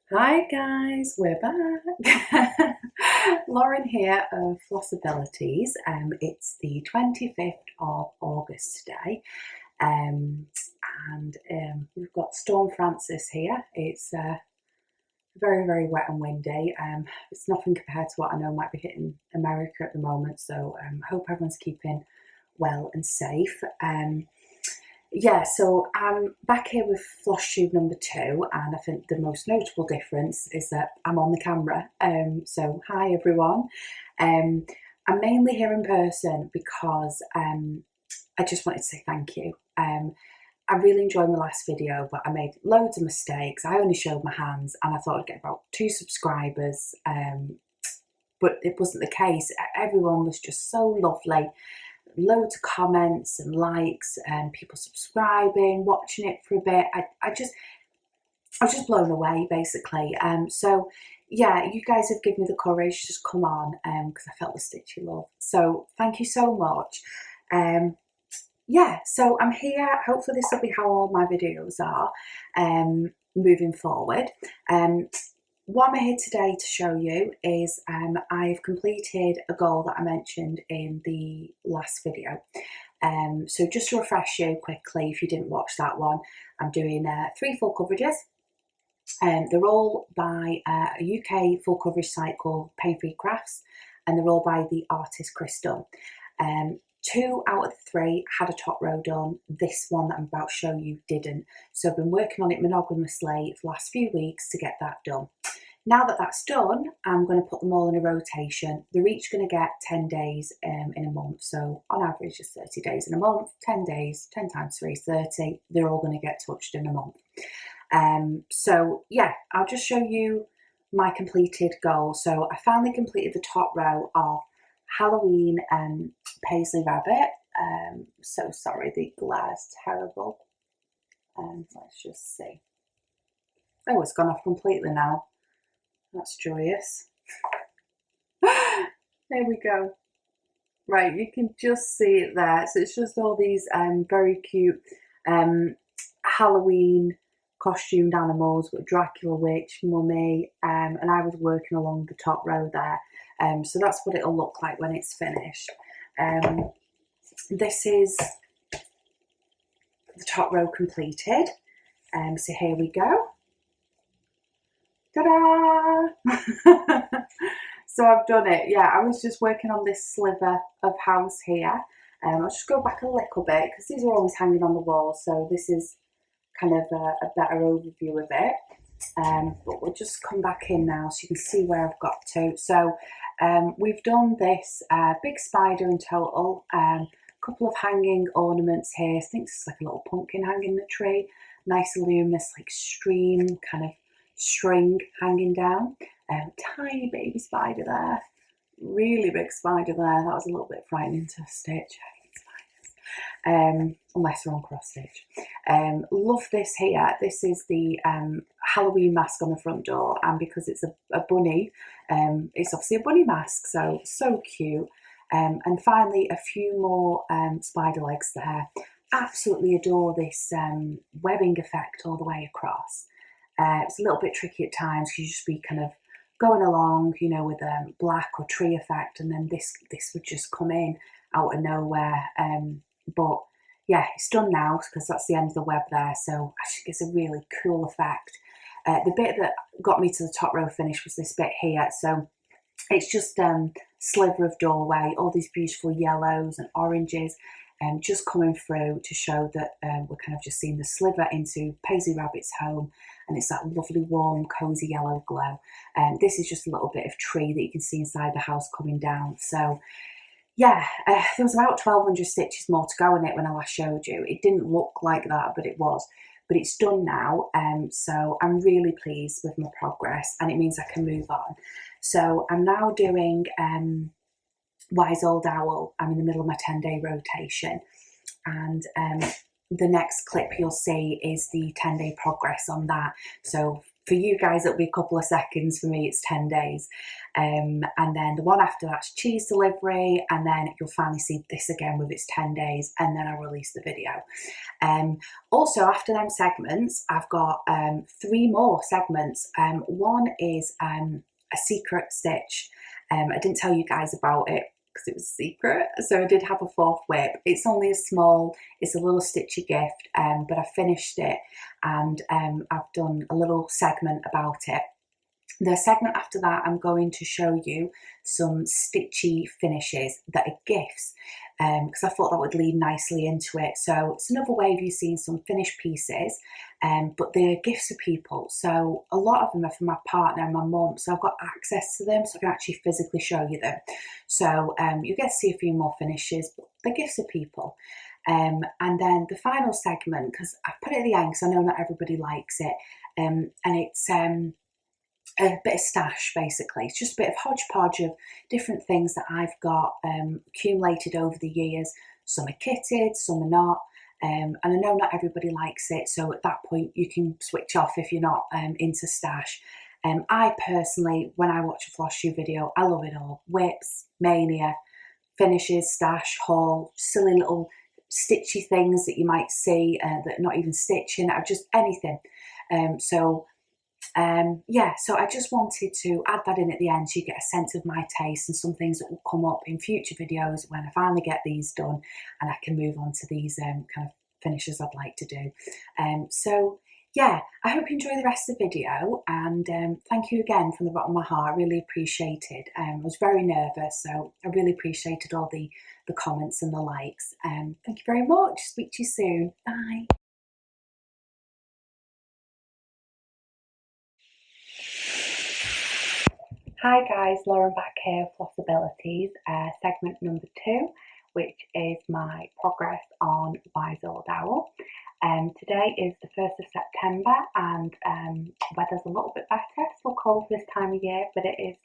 Hi guys, we're back. Lauren here of Flossabilities. It's the 25th of August today, and we've got Storm Francis here. It's very, very wet and windy. It's nothing compared to what I know might be hitting America at the moment, so I hope everyone's keeping well and safe. Yeah, so I'm back here with Flosstube number 2, and I think the most notable difference is that I'm on the camera. So hi everyone. I'm mainly here in person because I just wanted to say thank you. I really enjoyed my last video, but I made loads of mistakes. I only showed my hands, and I thought I'd get about 2 subscribers, but it wasn't the case. Everyone was just so lovely. Loads of comments and likes and people subscribing, watching it for a bit. I was just blown away basically. So yeah, you guys have given me the courage to just come on because I felt the Stitchy love. So thank you so much. Yeah, so I'm here. Hopefully this will be how all my videos are moving forward. What I'm here today to show you is I've completed a goal that I mentioned in the last video. So just to refresh you quickly, if you didn't watch that one, I'm doing 3 full coverages. They're all by a UK full coverage site called Pain Free Crafts, and they're all by the artist Chris Dunn. 2 out of the 3 had a top row done. This one that I'm about to show you didn't. So I've been working on it monogamously for the last few weeks to get that done. Now that that's done, I'm going to put them all in a rotation. They're each going to get 10 days in a month. So on average, it's 30 days in a month, 10 days, 10 times 3 is 30. They're all going to get touched in a month. So yeah, I'll just show you my completed goal. So I finally completed the top row of Halloween Paisley Rabbit. So sorry, the glare's terrible. Let's just see. Oh, it's gone off completely now. That's joyous. There we go. Right, you can just see it there. So it's just all these very cute Halloween costumed animals with Dracula Witch, Mummy, and I was working along the top row there. So that's what it'll look like when it's finished. This is the top row completed. So here we go. Ta-da! So I've done it. Yeah, I was just working on this sliver of house here. I'll just go back a little bit because these are always hanging on the wall. So this is kind of a better overview of it. But we'll just come back in now so you can see where I've got to. So we've done this big spider in total. A couple of hanging ornaments here. I think this is like a little pumpkin hanging in the tree. Nice luminous like stream kind of string hanging down. Tiny baby spider there, really big spider there. That was a little bit frightening to stitch. Unless they're on cross stitch. Love this here. This is the Halloween mask on the front door, and because it's a bunny, it's obviously a bunny mask, so cute. And finally a few more spider legs there. Absolutely adore this webbing effect all the way across. It's a little bit tricky at times because you just be kind of going along, you know, with a black or tree effect, and then this would just come in out of nowhere. But yeah, it's done now because that's the end of the web there, so I think it's a really cool effect. The bit that got me to the top row finish was this bit here. So it's just sliver of doorway, all these beautiful yellows and oranges just coming through to show that we're kind of just seeing the sliver into Paisley Rabbit's home, and it's that lovely warm cozy yellow glow. This is just a little bit of tree that you can see inside the house coming down. So yeah, there was about 1200 stitches more to go in it when I last showed you. It didn't look like that, but it was. But it's done now, so I'm really pleased with my progress, and it means I can move on. So I'm now doing Wise Old Owl. I'm in the middle of my 10-day rotation, and the next clip you'll see is the 10-day progress on that. So for you guys it'll be a couple of seconds, for me it's 10 days. And then the one after that's cheese delivery, and then you'll finally see this again with its 10 days, and then I'll release the video. Also after them segments, I've got 3 more segments. One is a secret stitch. I didn't tell you guys about it because it was a secret, so I did have a 4th whip. It's only a small, it's a little stitchy gift, but I finished it, and I've done a little segment about it. The segment after that, I'm going to show you some stitchy finishes that are gifts, because I thought that would lead nicely into it. So it's another way of you seeing some finished pieces, but they're gifts for people. So a lot of them are for my partner and my mum, so I've got access to them, so I can actually physically show you them. So you get to see a few more finishes, but they're gifts for people. And then the final segment, because I put it at the end because I know not everybody likes it, and it's a bit of stash basically. It's just a bit of hodgepodge of different things that I've got accumulated over the years. Some are kitted, some are not, and I know not everybody likes it, so at that point you can switch off if you're not into stash. I personally, when I watch a Flosstube video, I love it all. Whips, mania, finishes, stash, haul, silly little stitchy things that you might see that are not even stitching, or just anything. Yeah, so I just wanted to add that in at the end so you get a sense of my taste and some things that will come up in future videos when I finally get these done and I can move on to these kind of finishes I'd like to do. So yeah, I hope you enjoy the rest of the video, and thank you again from the bottom of my heart. I really appreciate it. I was very nervous, so I really appreciated all the comments and the likes. Thank you very much. Speak to you soon. Bye. Hi guys, Lauren back here, Flossabilities, segment number 2, which is my progress on Wise Old Owl. Today is the 1st of September, and weather's a little bit better. It's still cold this time of year, but it is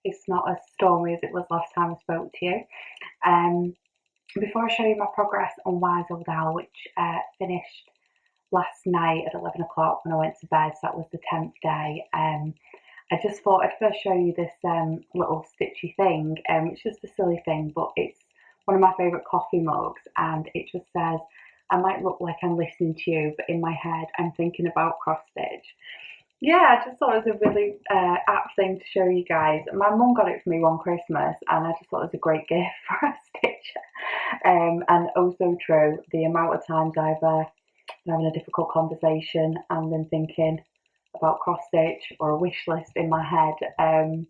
it's not as stormy as it was last time I spoke to you. Before I show you my progress on Wise Old Owl, which finished last night at 11 o'clock when I went to bed, so that was the 10th day. I just thought I'd first show you this little stitchy thing. It's just a silly thing, but it's one of my favourite coffee mugs, and it just says, I might look like I'm listening to you, but in my head I'm thinking about cross stitch. Yeah, I just thought it was a really apt thing to show you guys. My mum got it for me one Christmas, and I just thought it was a great gift for a stitcher. And also true, the amount of times I've been having a difficult conversation and then thinking about cross stitch or a wish list in my head. I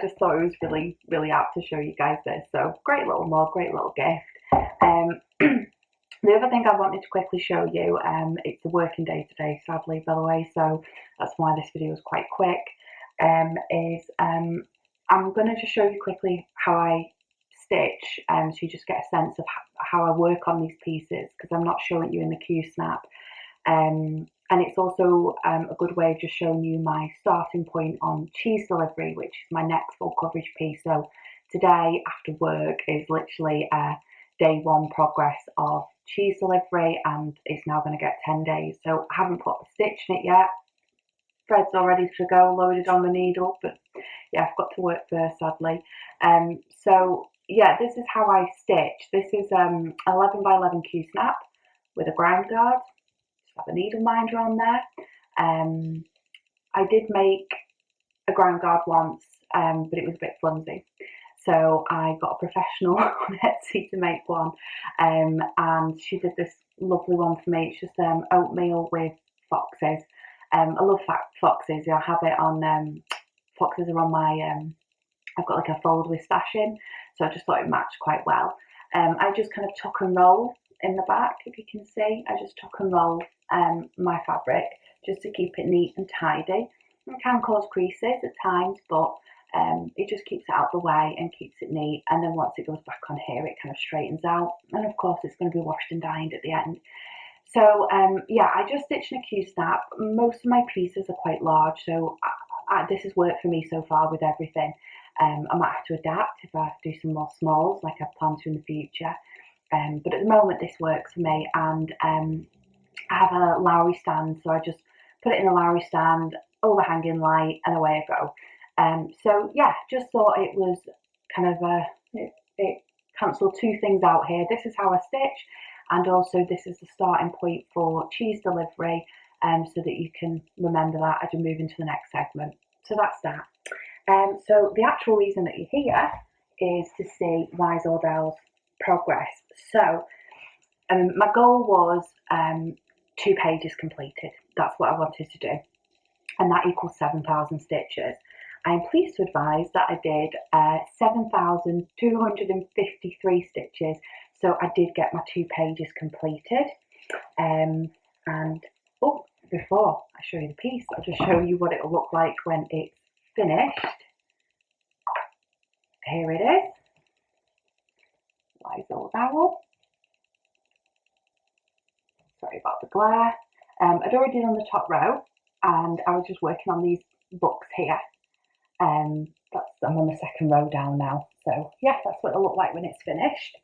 just thought it was really, really apt to show you guys this. So great little mug, great little gift. The other thing I wanted to quickly show you, it's a working day today, sadly, by the way, so that's why this video is quite quick, I'm going to just show you quickly how I stitch, so you just get a sense of how I work on these pieces, because I'm not showing you in the Q-snap. And it's also a good way of just showing you my starting point on cheese delivery, which is my next full coverage piece. So today after work is literally day 1 progress of cheese delivery, and it's now going to get 10 days. So I haven't put a stitch in it yet. Thread's all ready to go, loaded on the needle, but yeah, I've got to work first, sadly. So yeah, this is how I stitch. This is 11 by 11 Q-snap with a ground guard. Have a needle minder on there. I did make a ground guard once, but it was a bit flimsy, so I got a professional on Etsy to make one, and she did this lovely one for me. It's just oatmeal with foxes. I love foxes. Yeah, I have it on foxes are on my I've got like a folder with stash in, so I just thought it matched quite well. I just kind of tuck and roll in the back, if you can see. I just tuck and roll my fabric just to keep it neat and tidy. It can cause creases at times, but it just keeps it out of the way and keeps it neat, and then once it goes back on here it kind of straightens out, and of course it's going to be washed and dined at the end. So yeah, I just stitched in a Q-snap. Most of my pieces are quite large, so this has worked for me so far with everything. I might have to adapt if I do some more smalls like I plan to in the future. But at the moment this works for me, and I have a Lowry stand, so I just put it in the Lowry stand, overhanging light, and away I go. So yeah, just thought it was kind of it cancelled two things out here. This is how I stitch, and also this is the starting point for cheese delivery, so that you can remember that as you move into the next segment. So that's that. So the actual reason that you're here is to see Wise Ordell's progress. So my goal was 2 pages completed. That's what I wanted to do, and that equals 7,000 stitches. I'm pleased to advise that I did 7,253 stitches, so I did get my 2 pages completed. And oh, before I show you the piece, I'll just show you what it will look like when it's finished. Here it is. Wise Old Owl. Sorry about the glare. I'd already done the top row, and I was just working on these books here. I'm on the second row down now. So yeah, that's what it'll look like when it's finished.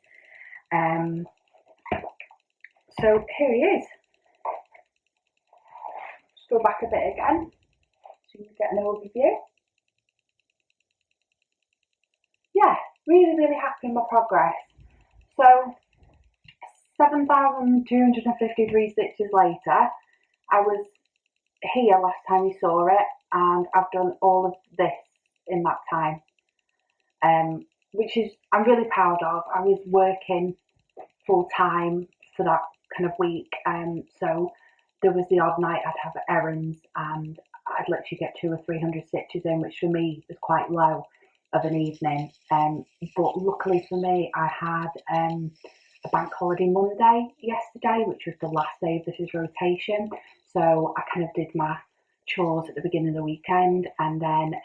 So here he is. Just go back a bit again so you can get an overview. Yeah, really happy with my progress. So 7,253 stitches later, I was here last time you saw it, and I've done all of this in that time, which is I'm really proud of. I was working full time for that kind of week, so there was the odd night I'd have errands and I'd literally get 200 or 300 stitches in, which for me was quite low of an evening. But luckily for me, I had a bank holiday Monday yesterday, which was the last day of this rotation. So I kind of did my chores at the beginning of the weekend, and then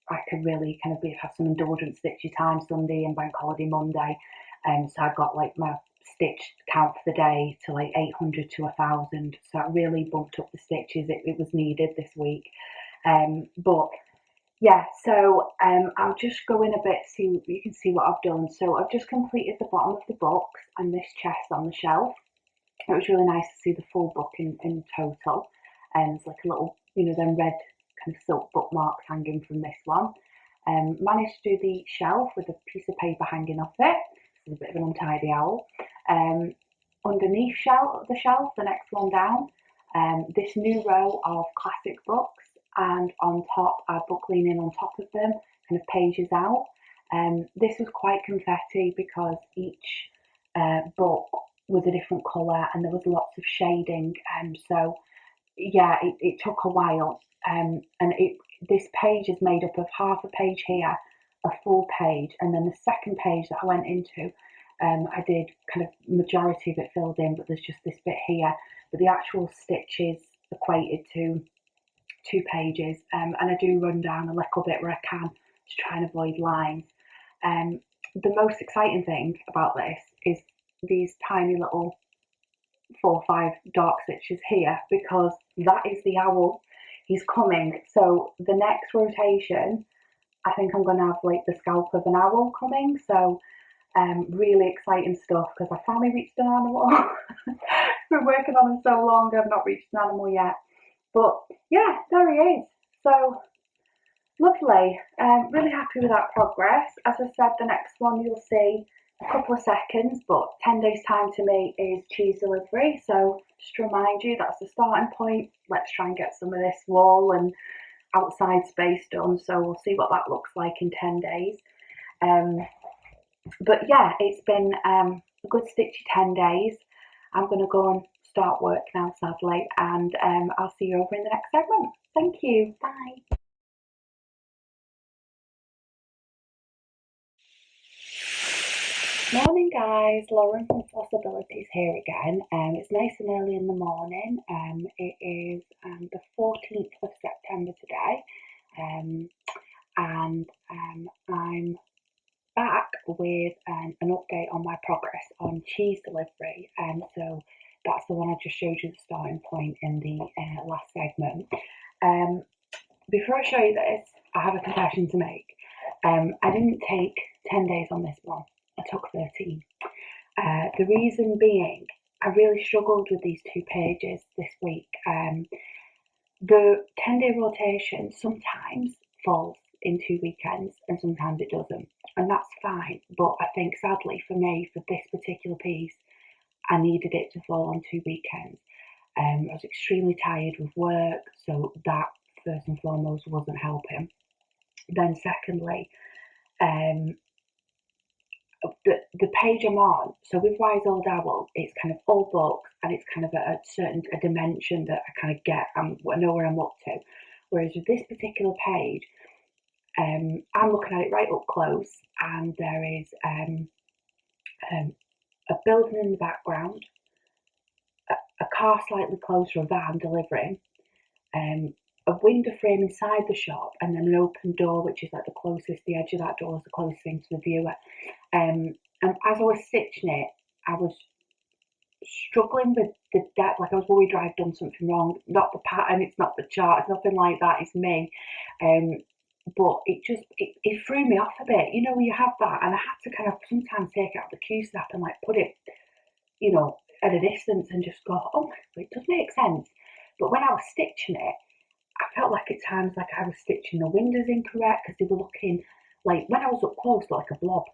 I could really kind of have some indulgent stitchy time Sunday and bank holiday Monday. So I got like my stitch count for the day to like 800 to 1,000. So I really bumped up the stitches. It was needed this week. But yeah, so I'll just go in a bit so you can see what I've done. So I've just completed the bottom of the books and this chest on the shelf. It was really nice to see the full book in total. And it's like a little, them red kind of silk bookmarks hanging from this one. Managed to do the shelf with a piece of paper hanging off it. It's a bit of an untidy owl. Underneath the shelf, the next one down, this new row of classic books, and on top are book leaning on top of them, kind of pages out. This was quite confetti because each book was a different colour and there was lots of shading, so yeah, it took a while. And this page is made up of half a page here, a full page, and then the second page that I went into, I did kind of majority of it filled in, but there's just this bit here. But the actual stitches equated to 2 pages, and I do run down a little bit where I can to try and avoid lines. The most exciting thing about this is these tiny little 4 or 5 dark stitches here, because that is the owl. He's coming. So the next rotation, I think I'm going to have like the scalp of an owl coming. So really exciting stuff, because I finally reached an animal. Been working on him so long, I've not reached an animal yet. But yeah, there he is. So lovely. Really happy with that progress. As I said, the next one you'll see a couple of seconds, but 10 days time to me is cheese delivery. So just to remind you, that's the starting point. Let's try and get some of this wall and outside space done. So we'll see what that looks like in 10 days. But yeah, it's been a good stitchy 10 days. I'm going to go and start work now, sadly, and I'll see you over in the next segment. Thank you. Bye. Morning guys, Lauren from Flosstabilities here again. It's nice and early in the morning. It is the 14th of September today, and I'm back with an update on my progress on cheese delivery. So that's the one I just showed you the starting point in the last segment. Before I show you this, I have a confession to make. I didn't take 10 days on this one. I took 13. The reason being, I really struggled with these 2 pages this week. The 10-day rotation sometimes falls in 2 weekends and sometimes it doesn't, and that's fine. But I think sadly for me, for this particular piece, I needed it to fall on 2 weekends. I was extremely tired with work, so that first and foremost wasn't helping. Then secondly, the page I'm on, so with Wise Old Owl, it's kind of all books and it's kind of a certain dimension that I kind of get, I know where I'm up to. Whereas with this particular page, I'm looking at it right up close, and there is a building in the background, a car slightly closer, a van delivering, a window frame inside the shop, and then an open door, which is like the edge of that door is the closest thing to the viewer. And as I was stitching it, I was struggling with the depth, like I was worried I'd done something wrong. Not the pattern, it's not the chart, it's nothing like that, it's me. But it threw me off a bit, you know, when you have that, and I had to kind of sometimes take it out the Q-snap and like put it, you know, at a distance and just go, oh my God, it does make sense. But when I was stitching it, I felt like at times like I was stitching the windows incorrect because they were looking like, when I was up close, like a blob.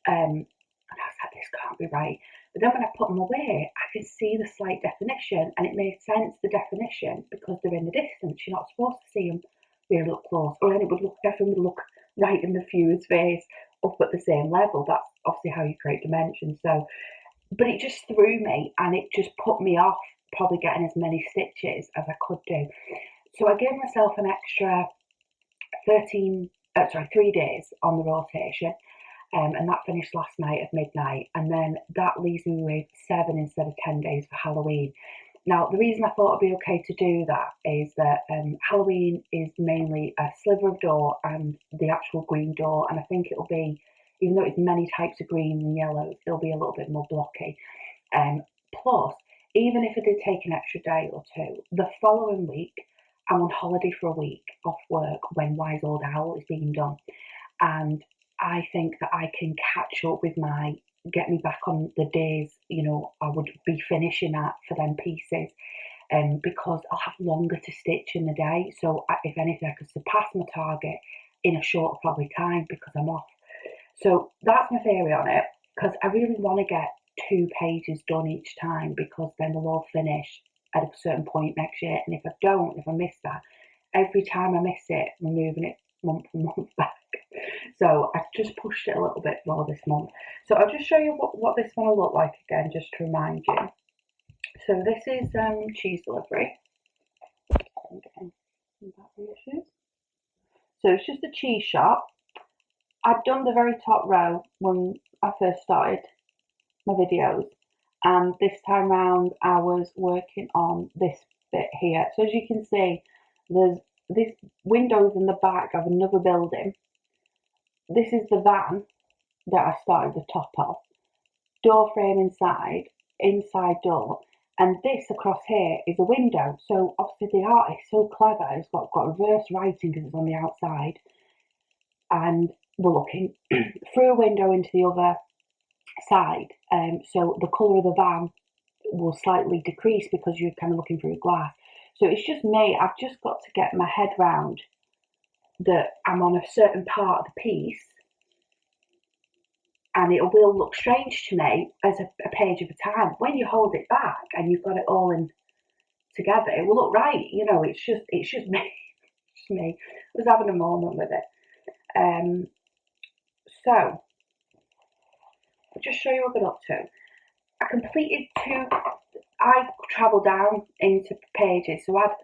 And I was like, this can't be right. But then when I put them away, I could see the slight definition, and it made sense, the definition, because they're in the distance. You're not supposed to see them really up close, or then it would definitely look right in the viewer's face up at the same level. That's obviously how you create dimensions. So, but it just threw me, and it just put me off probably getting as many stitches as I could do. So I gave myself an extra 3 days on the rotation, and that finished last night at midnight, and then that leaves me with 7 instead of 10 days for Halloween. Now, the reason I thought it'd be okay to do that is that Halloween is mainly a sliver of door and the actual green door, and I think it'll be, even though it's many types of green and yellows, it'll be a little bit more blocky. Plus, even if I did take an extra day or two, the following week I'm on holiday for a week off work when Wise Old Owl is being done, and I think that I can catch up with get me back on the days, you know, I would be finishing at for them pieces, because I'll have longer to stitch in the day. So if anything, I could surpass my target in a shorter probably time because I'm off. So that's my theory on it, because I really want to get 2 pages done each time, because then they'll all finish at a certain point next year. And if I miss that, every time I miss it, I'm moving it month and month back. So I've just pushed it a little bit more this month. So I'll just show you what this one will look like again, just to remind you. So this is cheese delivery. I'm getting some battery issues. So it's just a cheese shop. I'd done the very top row when I first started my videos, and this time round I was working on this bit here. So as you can see, there's these windows in the back of another building. This is the van that I started the top of. Door frame inside door, and this across here is a window. So obviously the art is so clever, it's got reverse writing because it's on the outside, and we're looking through a window into the other side. So the colour of the van will slightly decrease because you're kind of looking through glass. So it's just me, I've just got to get my head round that I'm on a certain part of the piece, and it will look strange to me as a page at a time. When you hold it back and you've got it all in together, it will look right. You know, it's just me. It's just me. I was having a moment with it. So I'll just show you what I got up to. I travelled down into pages, so I've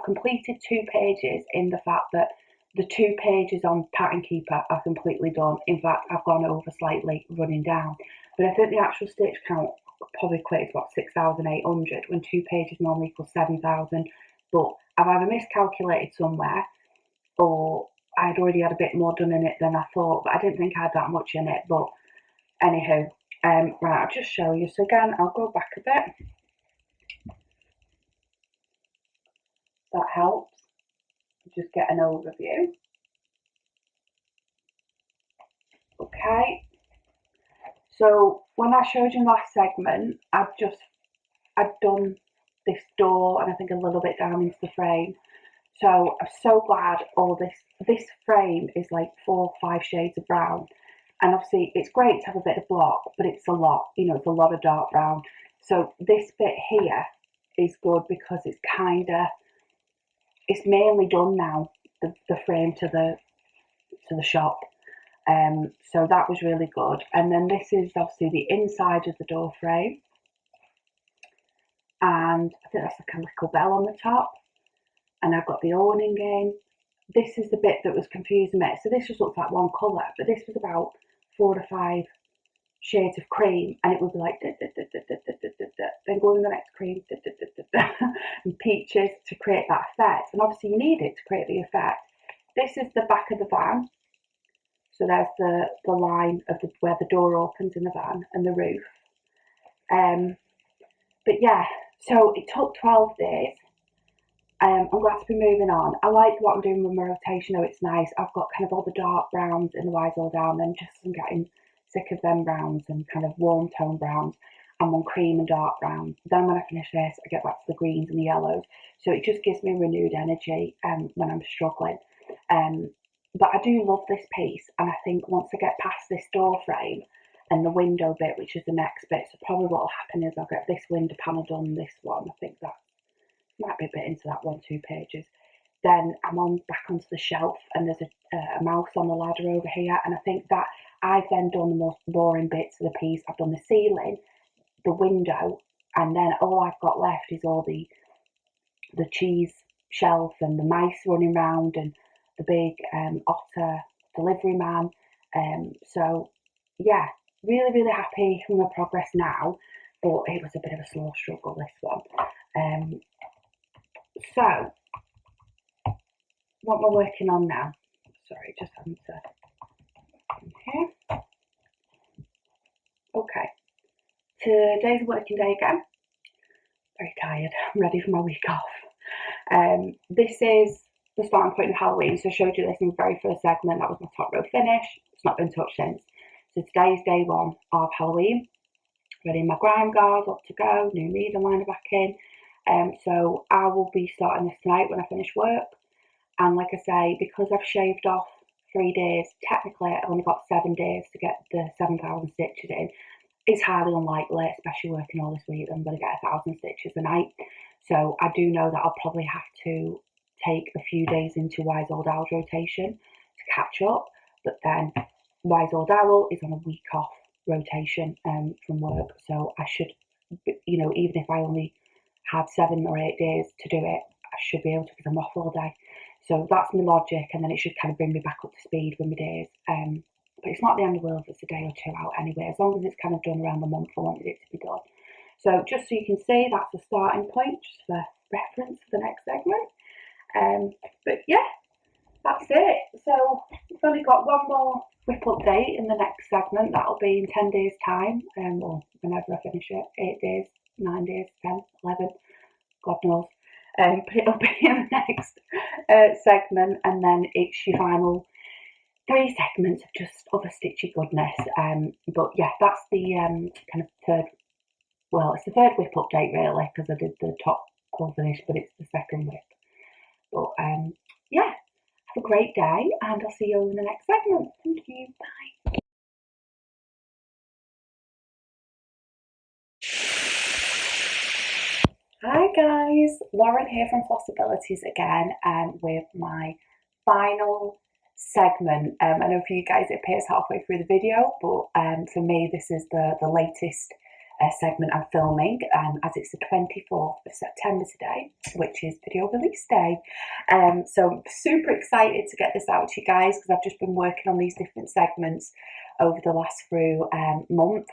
completed 2 pages in the fact that the 2 pages on Pattern Keeper are completely done. In fact, I've gone over slightly running down, but I think the actual stitch count probably equates about 6,800 when 2 pages normally equals 7,000. But I've either miscalculated somewhere, or I'd already had a bit more done in it than I thought, but I didn't think I had that much in it. But anywho, right, I'll just show you. So again, I'll go back a bit. That helps. Just get an overview. Okay. So when I showed you in the last segment, I'd done this door and I think a little bit down into the frame. So I'm so glad all this frame is like 4 or 5 shades of brown. And obviously it's great to have a bit of block, but it's a lot, you know, it's a lot of dark brown. So this bit here is good because it's it's mainly done now, the frame to the shop. So that was really good. And then this is obviously the inside of the door frame. And I think that's like a little bell on the top. And I've got the awning in. This is the bit that was confusing me. So this just looks like one colour, but this was about 4 to 5 shades of cream, and it would be like then go in the next cream and peaches to create that effect. And obviously you need it to create the effect. This is the back of the van. So there's the line of where the door opens in the van and the roof. But yeah, so it took 12 days. I'm glad to be moving on. I like what I'm doing with my rotation though, it's nice. I've got kind of all the dark browns in the Wise All Down, then just I'm getting sick of them browns and kind of warm tone browns. I'm on cream and dark brown. Then when I finish this, I get back to the greens and the yellows. So it just gives me renewed energy when I'm struggling. But I do love this piece, and I think once I get past this door frame and the window bit, which is the next bit, so probably what will happen is I'll get this window panel done, this one, I think that might be a bit into that 1-2 pages. Then I'm back onto the shelf, and there's a mouse on the ladder over here, and I think that I've then done the most boring bits of the piece. I've done the ceiling, the window, and then all I've got left is all the cheese shelf and the mice running around and the big otter delivery man. So yeah, really happy with my progress now, but it was a bit of a slow struggle, this one. So what am I working on now? Sorry, just having to here. Okay, today's a working day again. Very tired. I'm ready for my week off. This is the starting point of Halloween. So I showed you this in the very first segment. That was my top row finish. It's not been touched since. So today is day 1 of Halloween. Ready my grime guard, up to go. New reader liner back in. So I will be starting this tonight when I finish work. And like I say, because I've shaved off 3 days, technically I've only got 7 days to get the 7,000 stitches in. It's highly unlikely, especially working all this week, I'm going to get 1,000 stitches a night. So I do know that I'll probably have to take a few days into Wise Old Owl's rotation to catch up. But then Wise Old Owl is on a week off rotation from work. So I should, you know, even if I only have 7 or 8 days to do it, I should be able to, because I'm off all day. So that's my logic, and then it should kind of bring me back up to speed with my days. But it's not the end of the world if it's a day or 2 out anyway, as long as it's kind of done around the month I wanted it to be done. So just so you can see, that's the starting point, just for reference for the next segment. But yeah, that's it. So we've only got one more whip update in the next segment. That'll be in 10 days time, or whenever I finish it, 8 days, 9 days, 10, 11, God knows. But it'll be in the next segment, and then it's your final 3 segments of just other stitchy goodness. But yeah, that's the kind of third, well, it's the third whip update really, because I did the top core finish, but it's the second whip. But yeah, have a great day, and I'll see you in the next segment. Thank you, bye. Hi guys, Lauren here from Flosstabilities again, with my final segment. I know for you guys it appears halfway through the video, but for me this is the latest segment I'm filming, as it's the 24th of September today, which is video release day. So I'm super excited to get this out to you guys, because I've just been working on these different segments over the last month.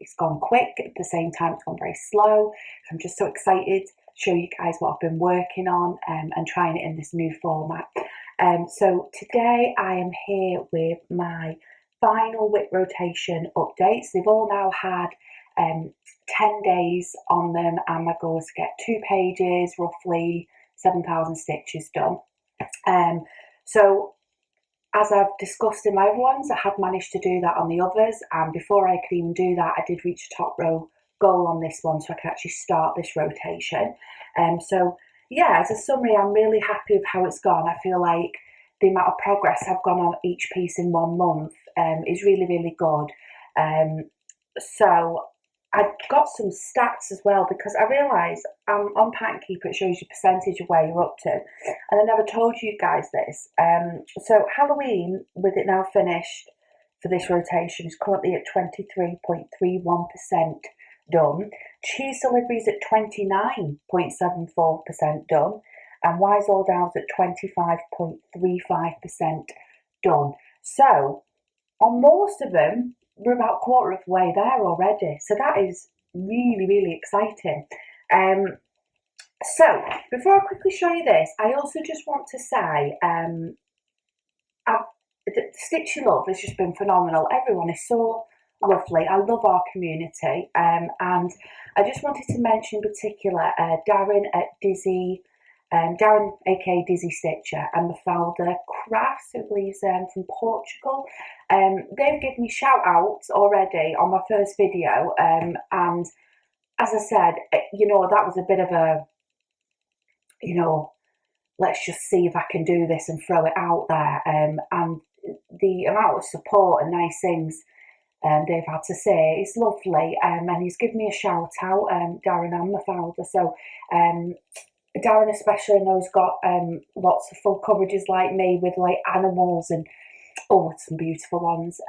It's gone quick, at the same time it's gone very slow. So I'm just so excited to show you guys what I've been working on and trying it in this new format. So today I am here with my final whip rotation updates. They've all now had 10 days on them, and my goal is to get 2 pages, roughly 7,000 stitches done. So as I've discussed in my other ones, I have managed to do that on the others, and before I could even do that, I did reach a top row goal on this one, so I could actually start this rotation. So yeah, as a summary, I'm really happy with how it's gone. I feel like the amount of progress I've gone on each piece in 1 month is really, really good. So I got some stats as well because I realised on Pattern Keeper it shows you percentage of where you're up to, and I never told you guys this. So Halloween, with it now finished for this rotation, is currently at 23.31% done. Cheese deliveries at 29.74% done, and Wise All Down's at 25.35% done. So on most of them, we're about a quarter of the way there already. So that is really, really exciting. So before I quickly show you this, I also just want to say, Stitchy Love has just been phenomenal. Everyone is so lovely. I love our community. And I just wanted to mention in particular Darren at Dizzy, Darren aka Dizzy Stitcher, and Mafalda Crafts, who believes from Portugal. They've given me shout outs already on my first video. And as I said, you know, that was a bit of a, you know, let's just see if I can do this and throw it out there. And the amount of support and nice things they've had to say is lovely. And he's given me a shout out, Darren and Mafalda. So Darren especially, I know, has got lots of full coverages like me with like animals and some beautiful ones.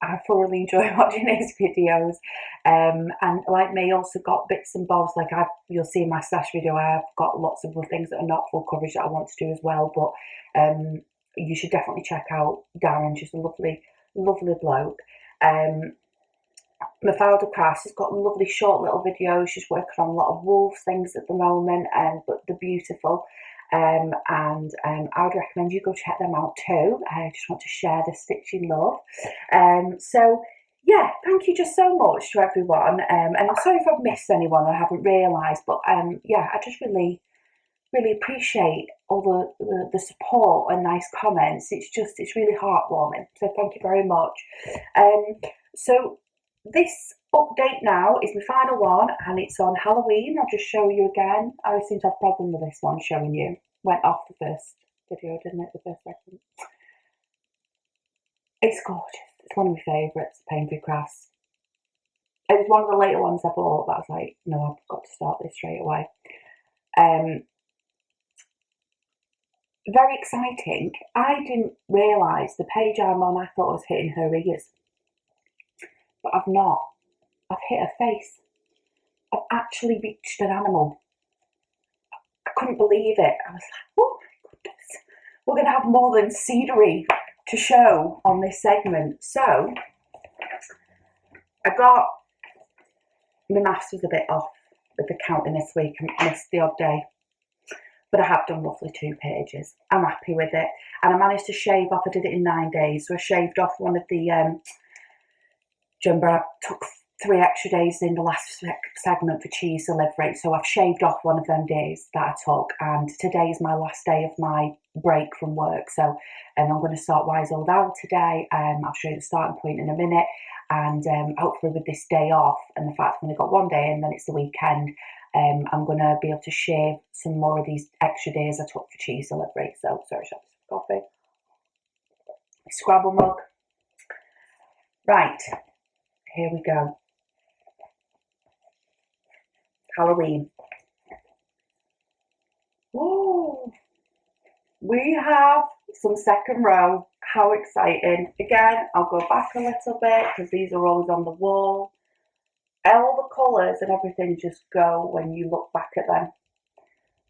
I thoroughly enjoy watching his videos, and like me, also got bits and bobs. Like you'll see in my stash video, I've got lots of other things that are not full coverage that I want to do as well. But you should definitely check out Darren. Just a lovely, lovely bloke. Mafalda Crafts has got lovely short little videos. She's working on a lot of wolves things at the moment, but they're beautiful. And I would recommend you go check them out too. I just want to share the Stitchy love. So yeah, thank you just so much to everyone. And I'm sorry if I've missed anyone I haven't realised, but yeah, I just really, really appreciate all the support and nice comments. It's really heartwarming. So thank you very much. So this update now is my final one, and it's on Halloween. I'll just show you again. I always seem to have a problem with this one showing you. Went off the first video, didn't it? The first second. It's gorgeous. It's one of my favourites, Painted Crafts. It was one of the later ones I bought, but I was like, no, I've got to start this straight away. Very exciting. I didn't realise the page I'm on, I thought I was hitting her ears. But I've not. I've hit her face. I've actually reached an animal. I couldn't believe it. I was like, oh my goodness. We're going to have more than scenery to show on this segment. So, I got, my maths was a bit off with the counting this week. I missed the odd day. But I have done roughly 2 pages. I'm happy with it. And I managed to shave off, I did it in 9 days. So I shaved off one of the, remember I took 3 extra days in the last segment for cheese delivery, so I've shaved off one of them days that I took, and today is my last day of my break from work. So I'm going to start Wise Old Owl today. I'll show you the starting point in a minute, and hopefully with this day off and the fact I've only got 1 day and then it's the weekend, I'm going to be able to shave some more of these extra days I took for cheese delivery. So sorry, shots of coffee. Scrabble mug. Right, here we go. Halloween. Oh, we have some second row. How exciting. Again, I'll go back a little bit because these are always on the wall. All the colours and everything just go when you look back at them.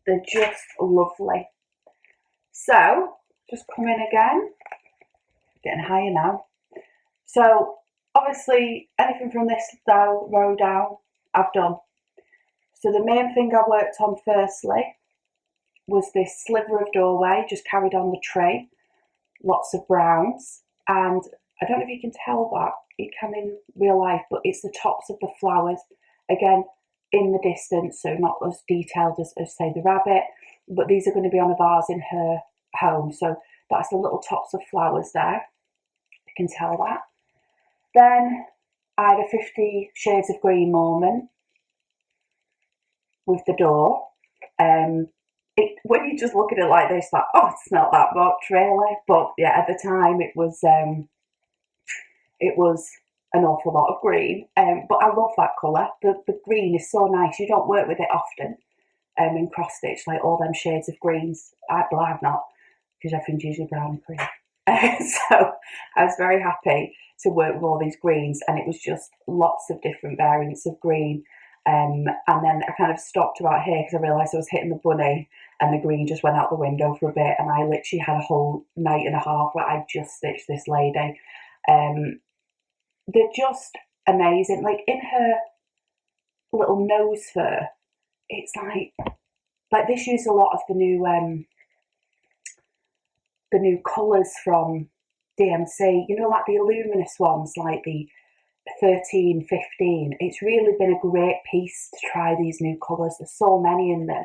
They're just lovely. So, just come in again. Getting higher now. So, obviously, anything from this row down, I've done. So the main thing I worked on firstly was this sliver of doorway, just carried on the tray, lots of browns, and I don't know if you can tell that, you can in real life, but it's the tops of the flowers, again, in the distance, so not as detailed as say the rabbit, but these are going to be on a vase in her home, so that's the little tops of flowers there, you can tell that. Then I had a 50 Shades of Green moment with the door. when you just look at it like this, like, oh, it's not that much really. But yeah, at the time it was an awful lot of green. But I love that colour. The green is so nice. You don't work with it often in cross stitch, like all them shades of greens. I've not, because everything's usually brown and green. So I was very happy to work with all these greens, and it was just lots of different variants of green. And then I kind of stopped about here because I realised I was hitting the bunny, and the green just went out the window for a bit, and I literally had a whole night and a half where I just stitched this lady. They're just amazing. Like in her little nose fur, it's like this used a lot of the new colours from DMC, you know, like the luminous ones, like the 13, 15. It's really been a great piece to try these new colours. There's so many in them,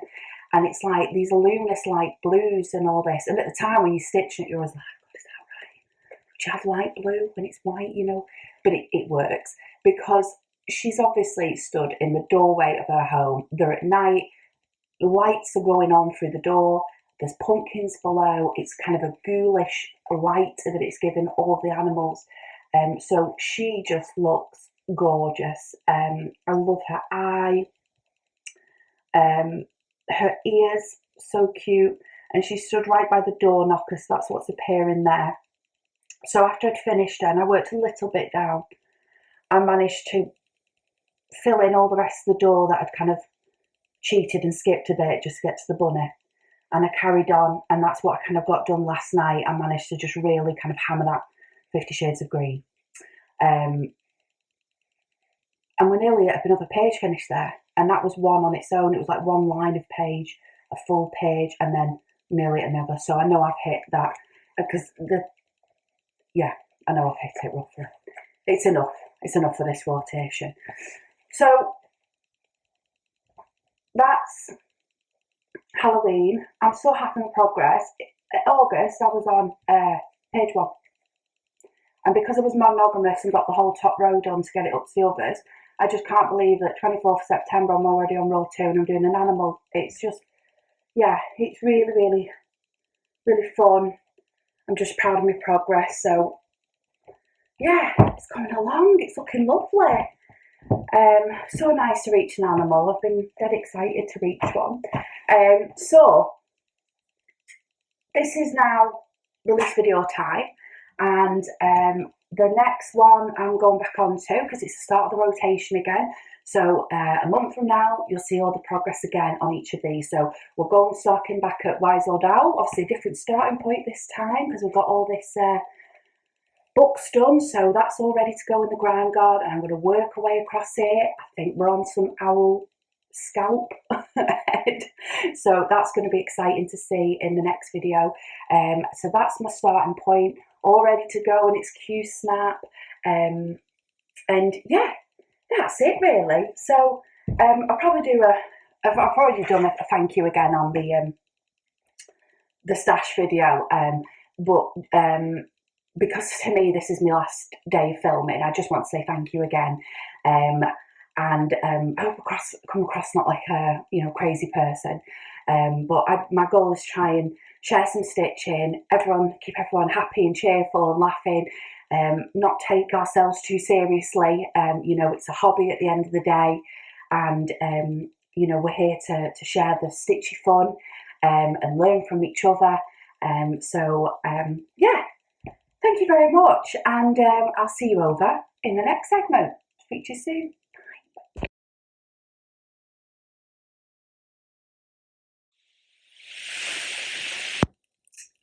and it's like these luminous light blues and all this. And at the time when you're stitching it, you're always like, God, is that right? Would you have light blue when it's white, you know? But it works, because she's obviously stood in the doorway of her home. They're at night, lights are going on through the door, there's pumpkins below, it's kind of a ghoulish light that it's given all the animals. So she just looks gorgeous. I love her eye, her ears, so cute. And she stood right by the door knocker, so that's what's appearing there. So after I'd finished her, and I worked a little bit down, I managed to fill in all the rest of the door that I'd kind of cheated and skipped a bit just to get to the bunny. And I carried on, and that's what I kind of got done last night. I managed to just really kind of hammer that 50 Shades of Green. And we're nearly at another page finished there, and that was one on its own. It was like one line of page, a full page, and then nearly another. So I know I've hit that, because I know I've hit it roughly. It's enough for this rotation. So that's Halloween. I'm so happy with progress. August I was on page 1, and because I was monogamous and got the whole top row done to get it up to the others, I just can't believe that 24th September I'm already on row 2 and I'm doing an animal. It's just, yeah, it's really, really, really fun. I'm just proud of my progress. So yeah, it's coming along. It's looking lovely. So nice to reach an animal. I've been dead excited to reach one. So this is now release video time, and the next one I'm going back on to, because it's the start of the rotation again. So a month from now, you'll see all the progress again on each of these. So we're going stocking back at Wise Old Owl. Obviously a different starting point this time, because we've got all this books done, so that's all ready to go in the ground guard, and I'm going to work away across it. I think we're on some owl scalp ahead, so that's going to be exciting to see in the next video. So that's my starting point, all ready to go, and it's Q snap. And yeah, that's it really. So I'll probably do I've already done a thank you again on the stash video, but because to me this is my last day of filming, I just want to say thank you again. And I hope I come across not like a crazy person, but my goal is to try and share some stitching, keep everyone happy and cheerful and laughing, not take ourselves too seriously. It's a hobby at the end of the day, and we're here to share the stitchy fun and learn from each other. Yeah, thank you very much, and I'll see you over in the next segment. Speak to you soon.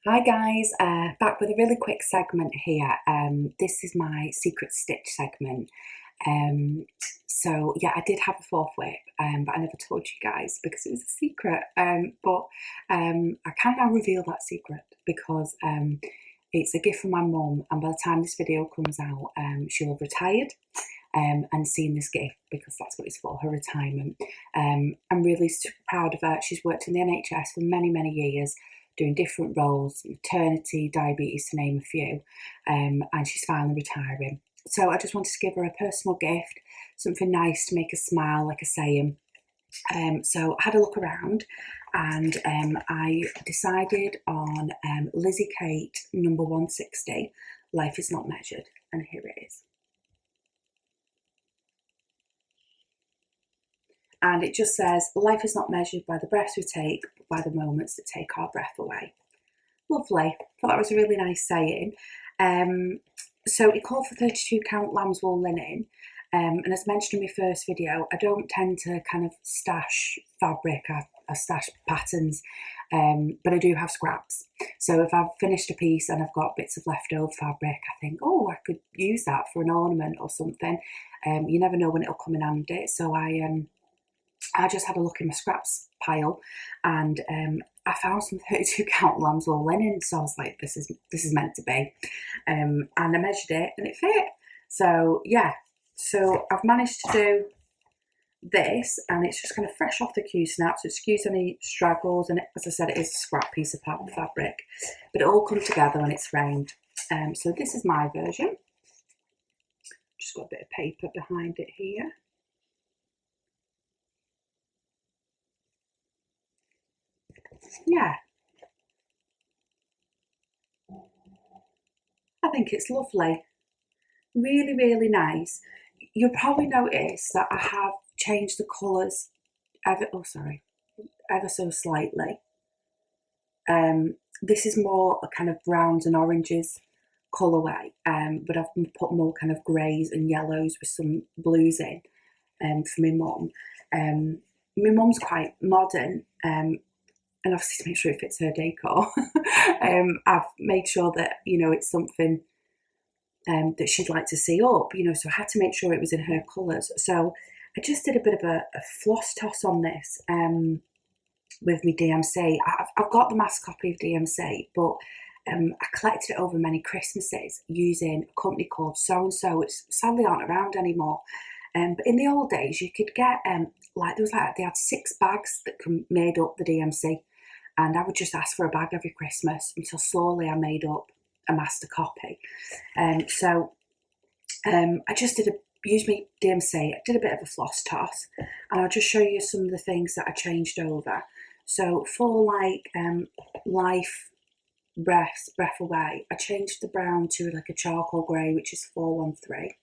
Hi guys, back with a really quick segment here. This is my secret stitch segment. So yeah, I did have a fourth whip, but I never told you guys because it was a secret. But I can now reveal that secret because it's a gift from my mum, and by the time this video comes out, she'll have retired and seen this gift, because that's what it's for, her retirement. I'm really super proud of her. She's worked in the NHS for many, many years, doing different roles, maternity, diabetes, to name a few, and she's finally retiring. So I just wanted to give her a personal gift, something nice to make her smile, like a saying. So I had a look around, and I decided on Lizzie Kate number 160, Life is Not Measured, and here it is. And it just says, life is not measured by the breaths we take, but by the moments that take our breath away. Lovely. Thought that was a really nice saying. So it called for 32 count lamb's wool linen. And as mentioned in my first video, I don't tend to kind of stash fabric. I stash patterns, but I do have scraps. So if I've finished a piece and I've got bits of leftover fabric, I think, oh, I could use that for an ornament or something. You never know when it'll come in handy. So I just had a look in my scraps pile, and I found some 32 count lamb's wool linen. So I was like, this is meant to be. And I measured it and it fit. So yeah, so I've managed to do this, and it's just kind of fresh off the Q-snap, so excuse any straggles, and as I said, it is a scrap piece of fabric, but it all comes together when it's framed. So this is my version. Just got a bit of paper behind it here. Yeah, I think it's lovely. Really, really nice. You'll probably notice that I have changed the colours ever so slightly. This is more a kind of browns and oranges colourway, but I've put more kind of greys and yellows with some blues in for my mum. My mum's quite modern, and obviously to make sure it fits her decor, I've made sure that, you know, it's something that she'd like to see up, you know, so I had to make sure it was in her colours. So I just did a bit of a floss toss on this with my DMC. I've got the mass copy of DMC, but I collected it over many Christmases using a company called So and So, which sadly aren't around anymore. But in the old days, you could get they had 6 bags that made up the DMC, and I would just ask for a bag every Christmas until slowly I made up a master copy. So I just used my DMC, I did a bit of a floss toss, and I'll just show you some of the things that I changed over. So for like Life Breath Away, I changed the brown to like a charcoal grey, which is 413.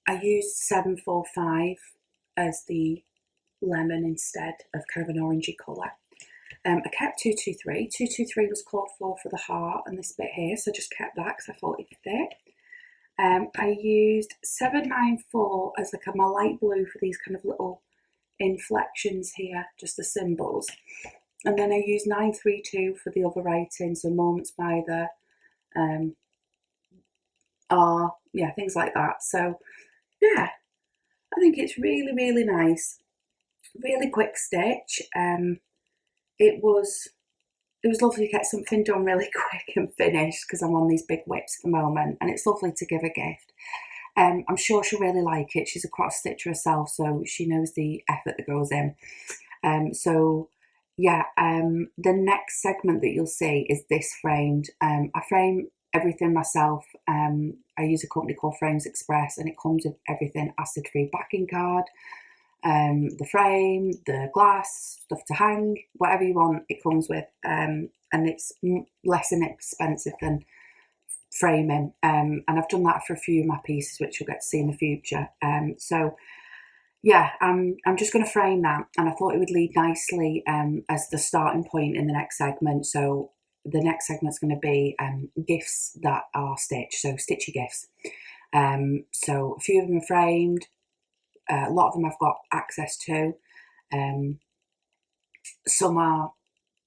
I used 745 as the lemon instead of kind of an orangey colour. I kept 223. 223 was called for the heart and this bit here, so I just kept that because I thought it fit. I used 794 as like my light blue for these kind of little inflections here, just the symbols. And then I used 932 for the other writing, so moments by the R, yeah, things like that. So yeah, I think it's really, really nice. Really quick stitch. It was lovely to get something done really quick and finished because I'm on these big whips at the moment, and it's lovely to give a gift. I'm sure she'll really like it. She's a cross stitcher herself, so she knows the effort that goes in. So yeah, the next segment that you'll see is this framed. I frame everything myself. I use a company called Frames Express, and it comes with everything: acid-free backing card, the frame, the glass, stuff to hang, whatever you want, it comes with, and it's less inexpensive than framing, and I've done that for a few of my pieces, which you'll get to see in the future. So yeah, I'm just going to frame that, and I thought it would lead nicely as the starting point in the next segment. So the next segment's going to be gifts that are stitched, so stitchy gifts. So a few of them are framed. A lot of them I've got access to. Some are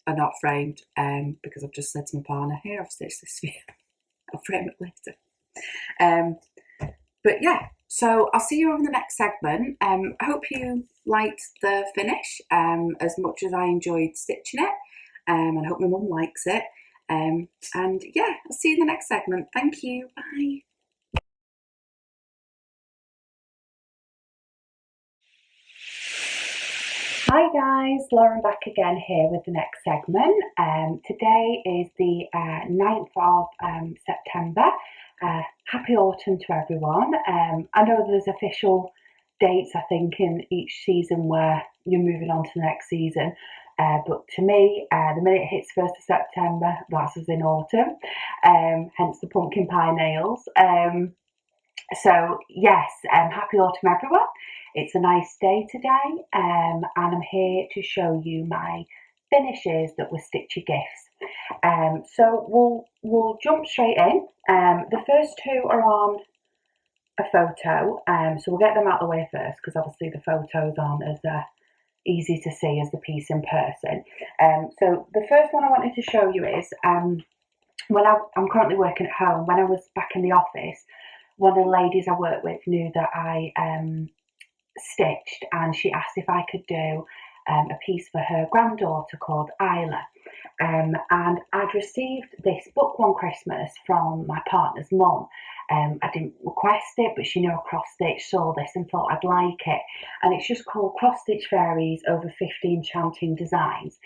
not framed because I've just said to my partner, here, I've stitched this for you. I'll frame it later. But yeah, so I'll see you over the next segment. I hope you liked the finish as much as I enjoyed stitching it, and I hope my mum likes it. And yeah, I'll see you in the next segment. Thank you. Bye. Hi guys, Lauren back again here with the next segment. Today is the 9th of September. Happy autumn to everyone. I know there's official dates, I think, in each season where you're moving on to the next season. But to me, the minute it hits 1st of September, that's as in autumn, hence the pumpkin pie nails. So yes, happy autumn everyone. It's a nice day today, and I'm here to show you my finishes that were Stitchy gifts. So we'll jump straight in. The first two are on a photo, so we'll get them out of the way first because obviously the photos aren't as easy to see as the piece in person. So the first one I wanted to show you is when I'm currently working at home. When I was back in the office, one of the ladies I work with knew that I stitched, and she asked if I could do a piece for her granddaughter called Isla. And I'd received this book one Christmas from my partner's mum. I didn't request it, but she knew a cross stitch, saw this and thought I'd like it. And it's just called Cross Stitch Fairies Over 50 Enchanting Designs.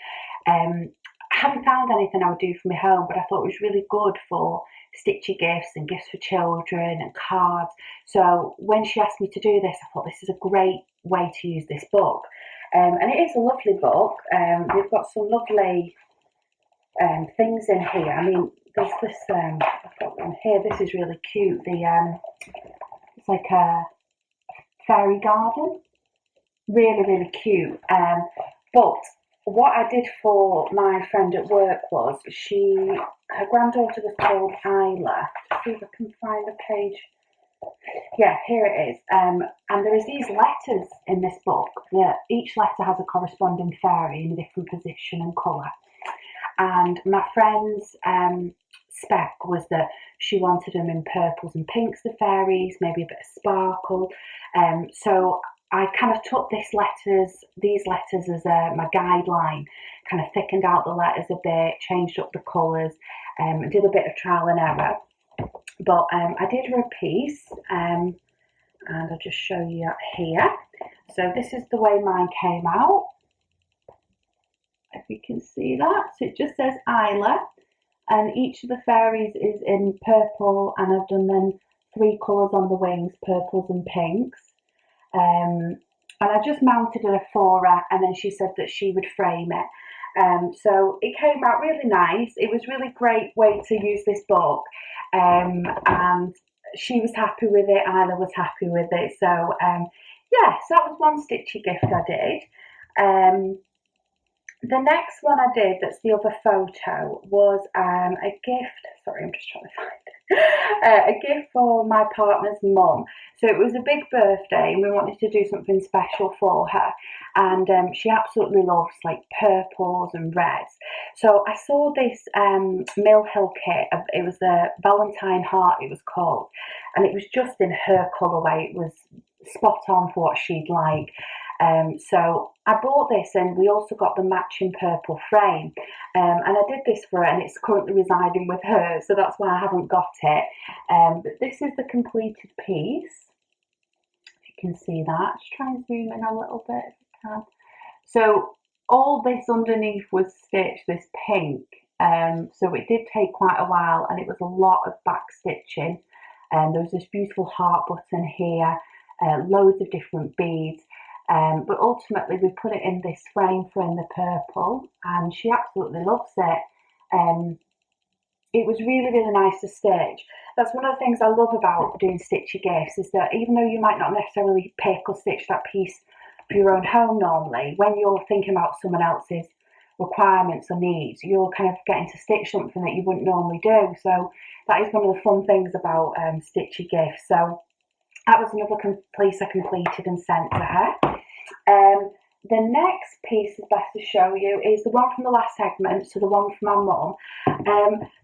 I haven't found anything I would do for my home, but I thought it was really good for stitchy gifts and gifts for children and cards. So when she asked me to do this, I thought this is a great way to use this book. And it is a lovely book. We've got some lovely things in here. I mean, there's this, I've got one here, this is really cute. It's like a fairy garden. Really, really cute. But what I did for my friend at work was, her granddaughter was called Isla. Let's see if I can find the page. Yeah, here it is. And there's these letters in this book. Each letter has a corresponding fairy in a different position and colour. And my friend's spec was that she wanted them in purples and pinks, the fairies, maybe a bit of sparkle. So I kind of took these letters as my guideline, kind of thickened out the letters a bit, changed up the colours, did a bit of trial and error. But I did her a piece, and I'll just show you here. So this is the way mine came out. If you can see that. So it just says Isla, and each of the fairies is in purple, and I've done then 3 colours on the wings, purples and pinks. And I just mounted it for her, and then she said that she would frame it. So it came out really nice. It was really great way to use this book, and she was happy with it, Isla was happy with it. So yes, that was one Stitchy gift I did. The next one I did, that's the other photo, was a gift. Sorry, I'm just trying to find it. A gift for my partner's mum. So it was a big birthday, and we wanted to do something special for her. And she absolutely loves like purples and reds. So I saw this Mill Hill kit. It was a Valentine Heart, it was called, and it was just in her colourway. It was spot on for what she'd like. So I bought this, and we also got the matching purple frame, and I did this for her, and it's currently residing with her, so that's why I haven't got it. But this is the completed piece. If you can see that, just try and zoom in a little bit if you can. So all this underneath was stitched, this pink, so it did take quite a while, and it was a lot of back stitching. There was this beautiful heart button here, loads of different beads. But ultimately we put it in this frame for in the purple, and she absolutely loves it. It was really, really nice to stitch. That's one of the things I love about doing Stitchy gifts, is that even though you might not necessarily pick or stitch that piece for your own home normally, when you're thinking about someone else's requirements or needs, you're kind of getting to stitch something that you wouldn't normally do. So that is one of the fun things about Stitchy gifts. So that was another piece I completed and sent to her. The next piece is best to show you is the one from the last segment, so the one from my mum.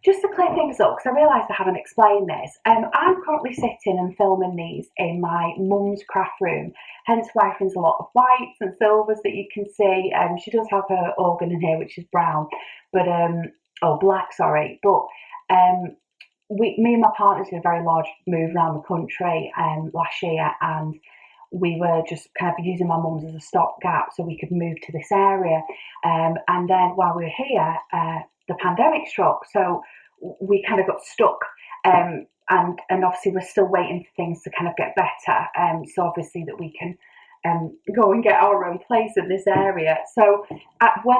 Just to clear things up, because I realised I haven't explained this, I'm currently sitting and filming these in my mum's craft room, hence why there's a lot of whites and silvers that you can see. She does have her organ in here, which is brown, but black, sorry. But me and my partner did a very large move around the country last year, and we were just kind of using my mum's as a stopgap so we could move to this area. And then while we were here, the pandemic struck, so we kind of got stuck. and obviously we're still waiting for things to kind of get better, so obviously that we can go and get our own place in this area. So when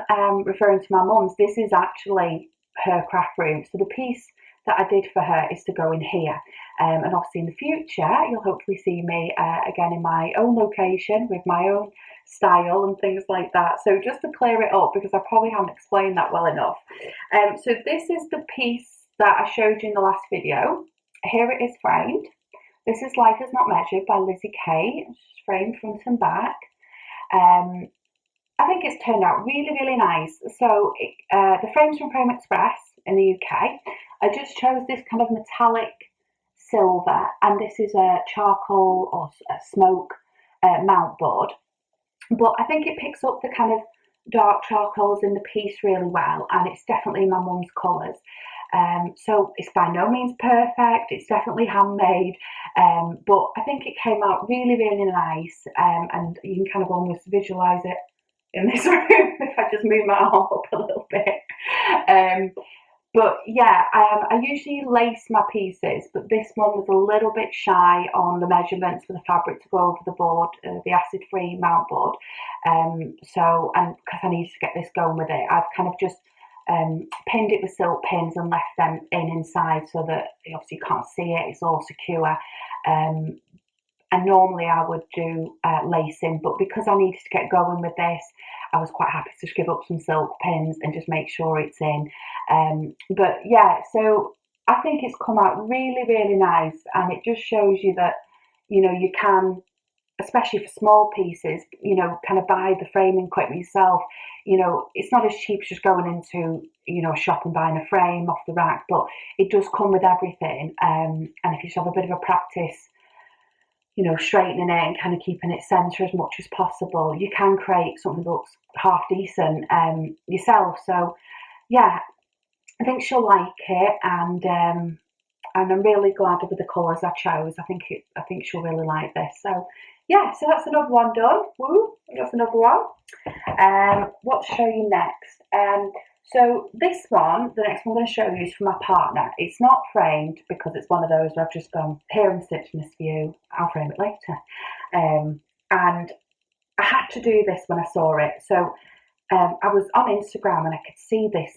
I'm referring to my mum's, this is actually her craft room. So the piece that I did for her is to go in here, and obviously in the future you'll hopefully see me again in my own location with my own style and things like that. So just to clear it up, because I probably haven't explained that well enough, so this is the piece that I showed you in the last video. Here it is framed. This is Life Is Not Measured by Lizzie Kay. It's framed front and back. I think it's turned out really, really nice. So the frame's from Frame Express in the UK. I just chose this kind of metallic silver, and this is a charcoal or a smoke mount board. But I think it picks up the kind of dark charcoals in the piece really well, and it's definitely my mum's colours. So it's by no means perfect, it's definitely handmade, but I think it came out really, really nice, and you can kind of almost visualise it in this room if I just move my arm up a little bit. But yeah, I usually lace my pieces, but this one was a little bit shy on the measurements for the fabric to go over the board, the acid-free mount board. So, and because I needed to get this going with it, I've kind of just pinned it with silk pins and left them inside so that obviously you can't see it, it's all secure. And normally I would do lacing, but because I needed to get going with this, I was quite happy to just give up some silk pins and just make sure it's in. But yeah, so I think it's come out really, really nice, and it just shows you that, you know, you can, especially for small pieces, you know, kind of buy the framing equipment yourself. You know, it's not as cheap as just going into, you know, a shop and buying a frame off the rack, but it does come with everything. And if you just have a bit of a practice, you know, straightening it and kind of keeping it centre as much as possible, you can create something that looks half decent yourself. So yeah, I think she'll like it, and I'm really glad with the colours I chose. I think she'll really like this. So yeah, so that's another one done. Woo, that's another one. What to show you next? So this one, the next one I'm going to show you is for my partner. It's not framed because it's one of those where I've just gone, here I'm stitching this for you, I'll frame it later. And I had to do this when I saw it. So I was on Instagram and I could see this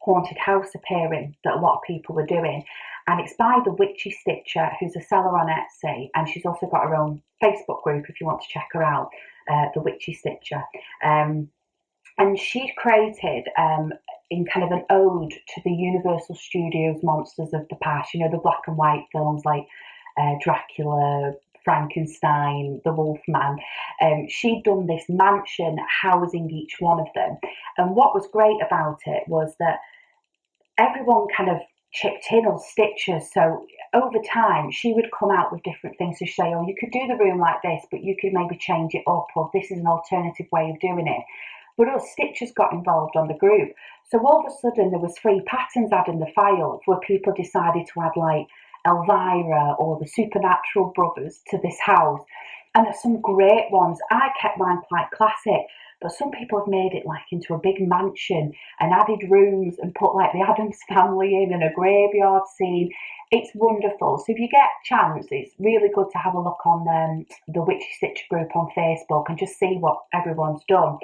haunted house appearing that a lot of people were doing. And it's by the Witchy Stitcher, who's a seller on Etsy, and she's also got her own Facebook group if you want to check her out, the Witchy Stitcher. And she created in kind of an ode to the Universal Studios monsters of the past, you know, the black and white films like Dracula, Frankenstein, the Wolfman. She'd done this mansion housing each one of them. And what was great about it was that everyone kind of chipped in on stitches. So over time, she would come out with different things to say, oh, you could do the room like this, but you could maybe change it up, or this is an alternative way of doing it. But us stitchers got involved on the group. So all of a sudden there was 3 patterns added in the file where people decided to add like Elvira or the Supernatural Brothers to this house. And there's some great ones. I kept mine quite classic, but some people have made it like into a big mansion and added rooms and put like the Addams family in and a graveyard scene. It's wonderful. So if you get a chance, it's really good to have a look on the Witchy Stitch group on Facebook and just see what everyone's done.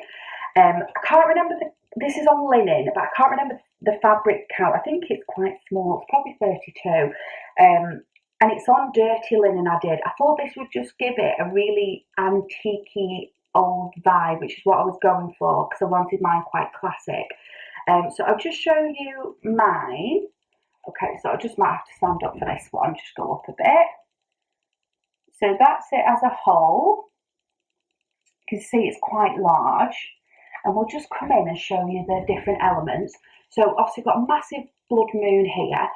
I can't remember, this is on linen, but I can't remember the fabric count. I think it's quite small, it's probably 32. And it's on dirty linen I did. I thought this would just give it a really antique-y old vibe, which is what I was going for, because I wanted mine quite classic. So I'll just show you mine. Okay, so I just might have to stand up for this one, just go up a bit. So that's it as a whole. You can see it's quite large. And we'll just come in and show you the different elements. So obviously we've got a massive blood moon here.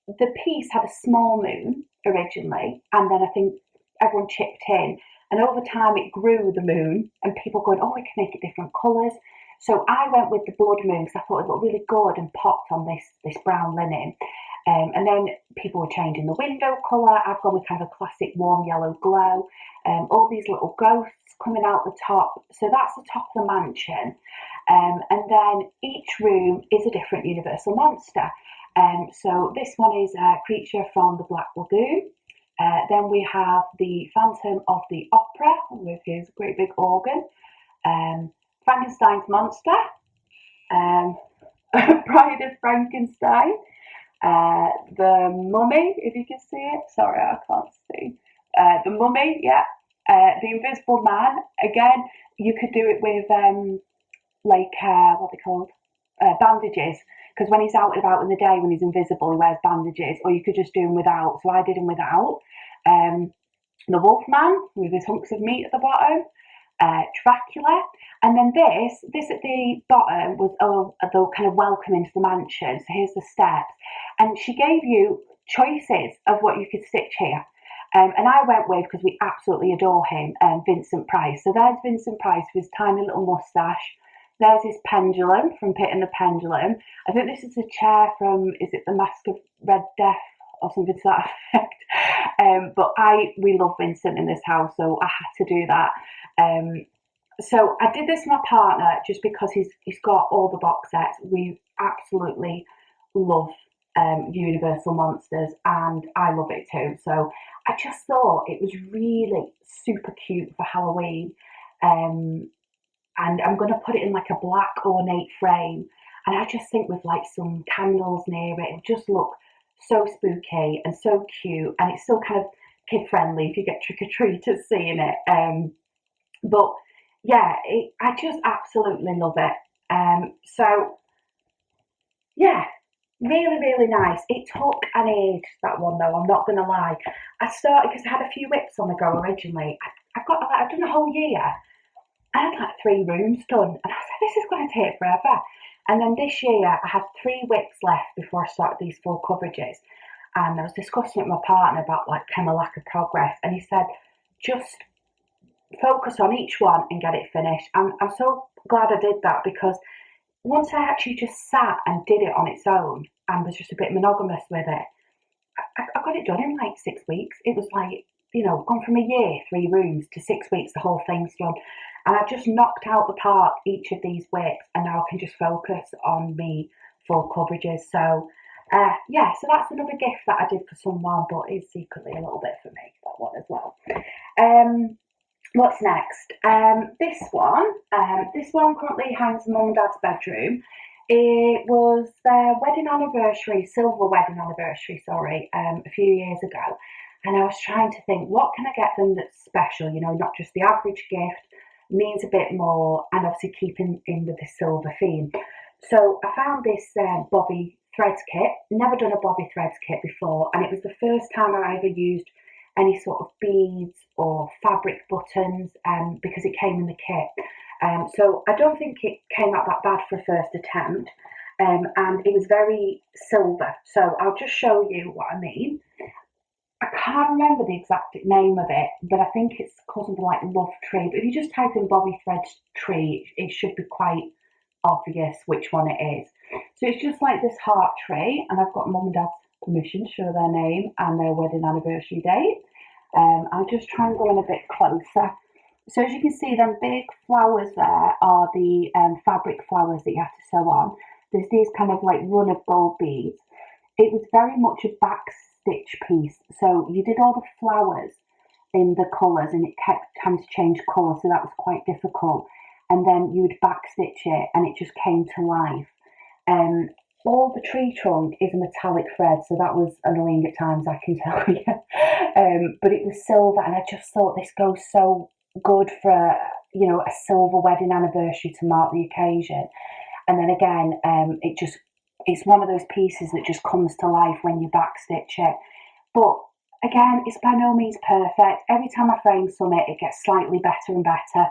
The piece had a small moon originally, and then I think everyone chipped in. And over time it grew, the moon, and people going, oh, we can make it different colours. So I went with the blood moon because I thought it looked really good and popped on this brown linen. And then people were changing the window colour. I've gone with kind of a classic warm yellow glow. All these little ghosts coming out the top. So that's the top of the mansion. And then each room is a different Universal monster. So this one is a creature from the Black Lagoon. Then we have the Phantom of the Opera with his great big organ. Frankenstein's monster. Bride of Frankenstein. The Mummy, if you can see it. Sorry, I can't see. The Mummy, yeah. The Invisible Man. Again, you could do it with what are they called? Bandages. Because when he's out and about in the day, when he's invisible, he wears bandages. Or you could just do him without. So I did him without. The Wolfman with his hunks of meat at the bottom. Dracula, and then this at the bottom was the kind of welcome into the mansion. So here's the steps, and she gave you choices of what you could stitch here. And I went with, because we absolutely adore him, Vincent Price. So there's Vincent Price with his tiny little moustache. There's his pendulum from Pit and the Pendulum. I think this is a chair from, is it The Mask of Red Death or something to that effect? But we love Vincent in this house, so I had to do that. So I did this with my partner just because he's got all the box sets. We absolutely love Universal Monsters, and I love it too. So I just thought it was really super cute for Halloween. And I'm going to put it in like a black ornate frame. And I just think with like some candles near it, it'll just look so spooky and so cute. And it's still kind of kid friendly if you get trick-or-treaters seeing it. But yeah, I just absolutely love it. So yeah, really, really nice. It took an age, that one though, I'm not going to lie. I started, because I had a few whips on the go originally. I've done a whole year. I had like 3 rooms done, and I said, this is going to take forever. And then this year, I had 3 whips left before I started these full coverages. And I was discussing it with my partner about like kind of lack of progress, and he said, just focus on each one and get it finished. And I'm so glad I did that, because once I actually just sat and did it on its own and was just a bit monogamous with it, I got it done in like 6 weeks. It was like, gone from a year, 3 rooms, to 6 weeks, the whole thing's done. And I've just knocked out the park each of these whips, and now I can just focus on me full coverages. So yeah, so that's another gift that I did for someone, but is secretly a little bit for me, that one as well. What's next? This one currently hangs in Mum and Dad's bedroom. It was their wedding anniversary, silver wedding anniversary, sorry, a few years ago. And I was trying to think, what can I get them that's special? Not just the average gift, means a bit more, and obviously keeping in with the silver theme. So I found this Bobby Threads kit. Never done a Bobby Threads kit before, and it was the first time I ever used any sort of beads or fabric buttons, because it came in the kit. So I don't think it came out that bad for a first attempt, and it was very silver. So I'll just show you what I mean. I can't remember the exact name of it, but I think it's called something like Love Tree. But if you just type in Bobby Threads tree, it should be quite obvious which one it is. So it's just like this heart tree, and I've got Mum and Dad's permission to show their name and their wedding anniversary date. I'll just try and go in a bit closer. So as you can see, them big flowers there are the fabric flowers that you have to sew on. There's these kind of like run of gold beads. It was very much a back stitch piece, so you did all the flowers in the colours, and it kept having to change colour, so that was quite difficult. And then you would back stitch it, and it just came to life. All the tree trunk is a metallic thread, so that was annoying at times, I can tell you. But it was silver, and I just thought this goes so good for a silver wedding anniversary to mark the occasion. And then again, it's one of those pieces that just comes to life when you backstitch it. But again, it's by no means perfect. Every time I frame something, it gets slightly better and better.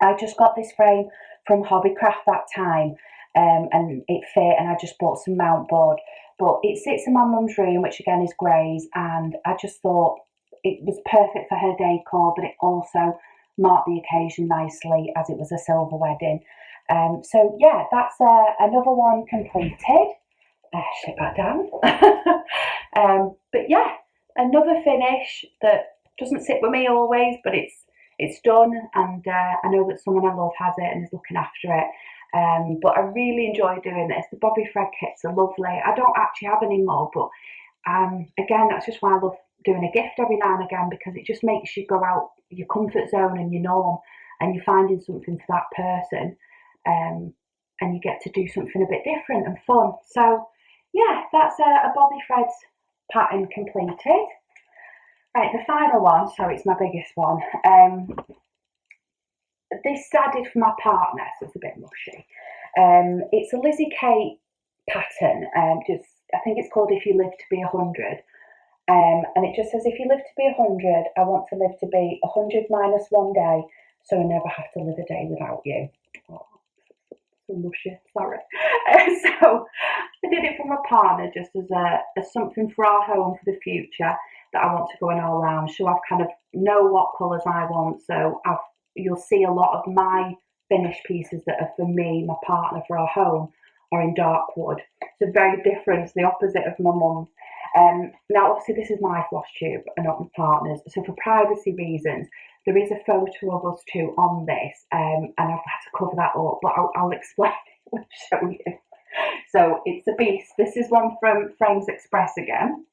I just got this frame from Hobbycraft that time, and it fit, and I just bought some mount board. But it sits in my mum's room, which again is greys, and I just thought it was perfect for her decor, but it also marked the occasion nicely as it was a silver wedding. So yeah, that's another one completed. Sit back down. But yeah, another finish that doesn't sit with me always, but it's done, and I know that someone I love has it and is looking after it. But I really enjoy doing this. The bobby thread kits are lovely. I don't actually have any more, but again, that's just why I love doing a gift every now and again, because it just makes you go out your comfort zone and your norm, and you're finding something for that person, and you get to do something a bit different and fun. So yeah, that's a bobby threads pattern completed. Right, the final one, so it's my biggest one. This I did for my partner, so it's a bit mushy. It's a Lizzie Kate pattern. I think it's called If You Live to Be 100. And it just says, if you live to be 100, I want to live to be 100 minus 1 day, so I never have to live a day without you. Oh, so mushy, sorry. So I did it for my partner, just as something for our home for the future, that I want to go in our lounge. So I've kind of know what colours I want. So you'll see a lot of my finished pieces that are for me, my partner, for our home, are in dark wood. So very different, it's the opposite of my mum's. Now obviously this is my Flosstube and not my partner's, so for privacy reasons there is a photo of us two on this, and I've had to cover that up, but I'll explain it and show you. So it's a beast. This is one from Frames Express again.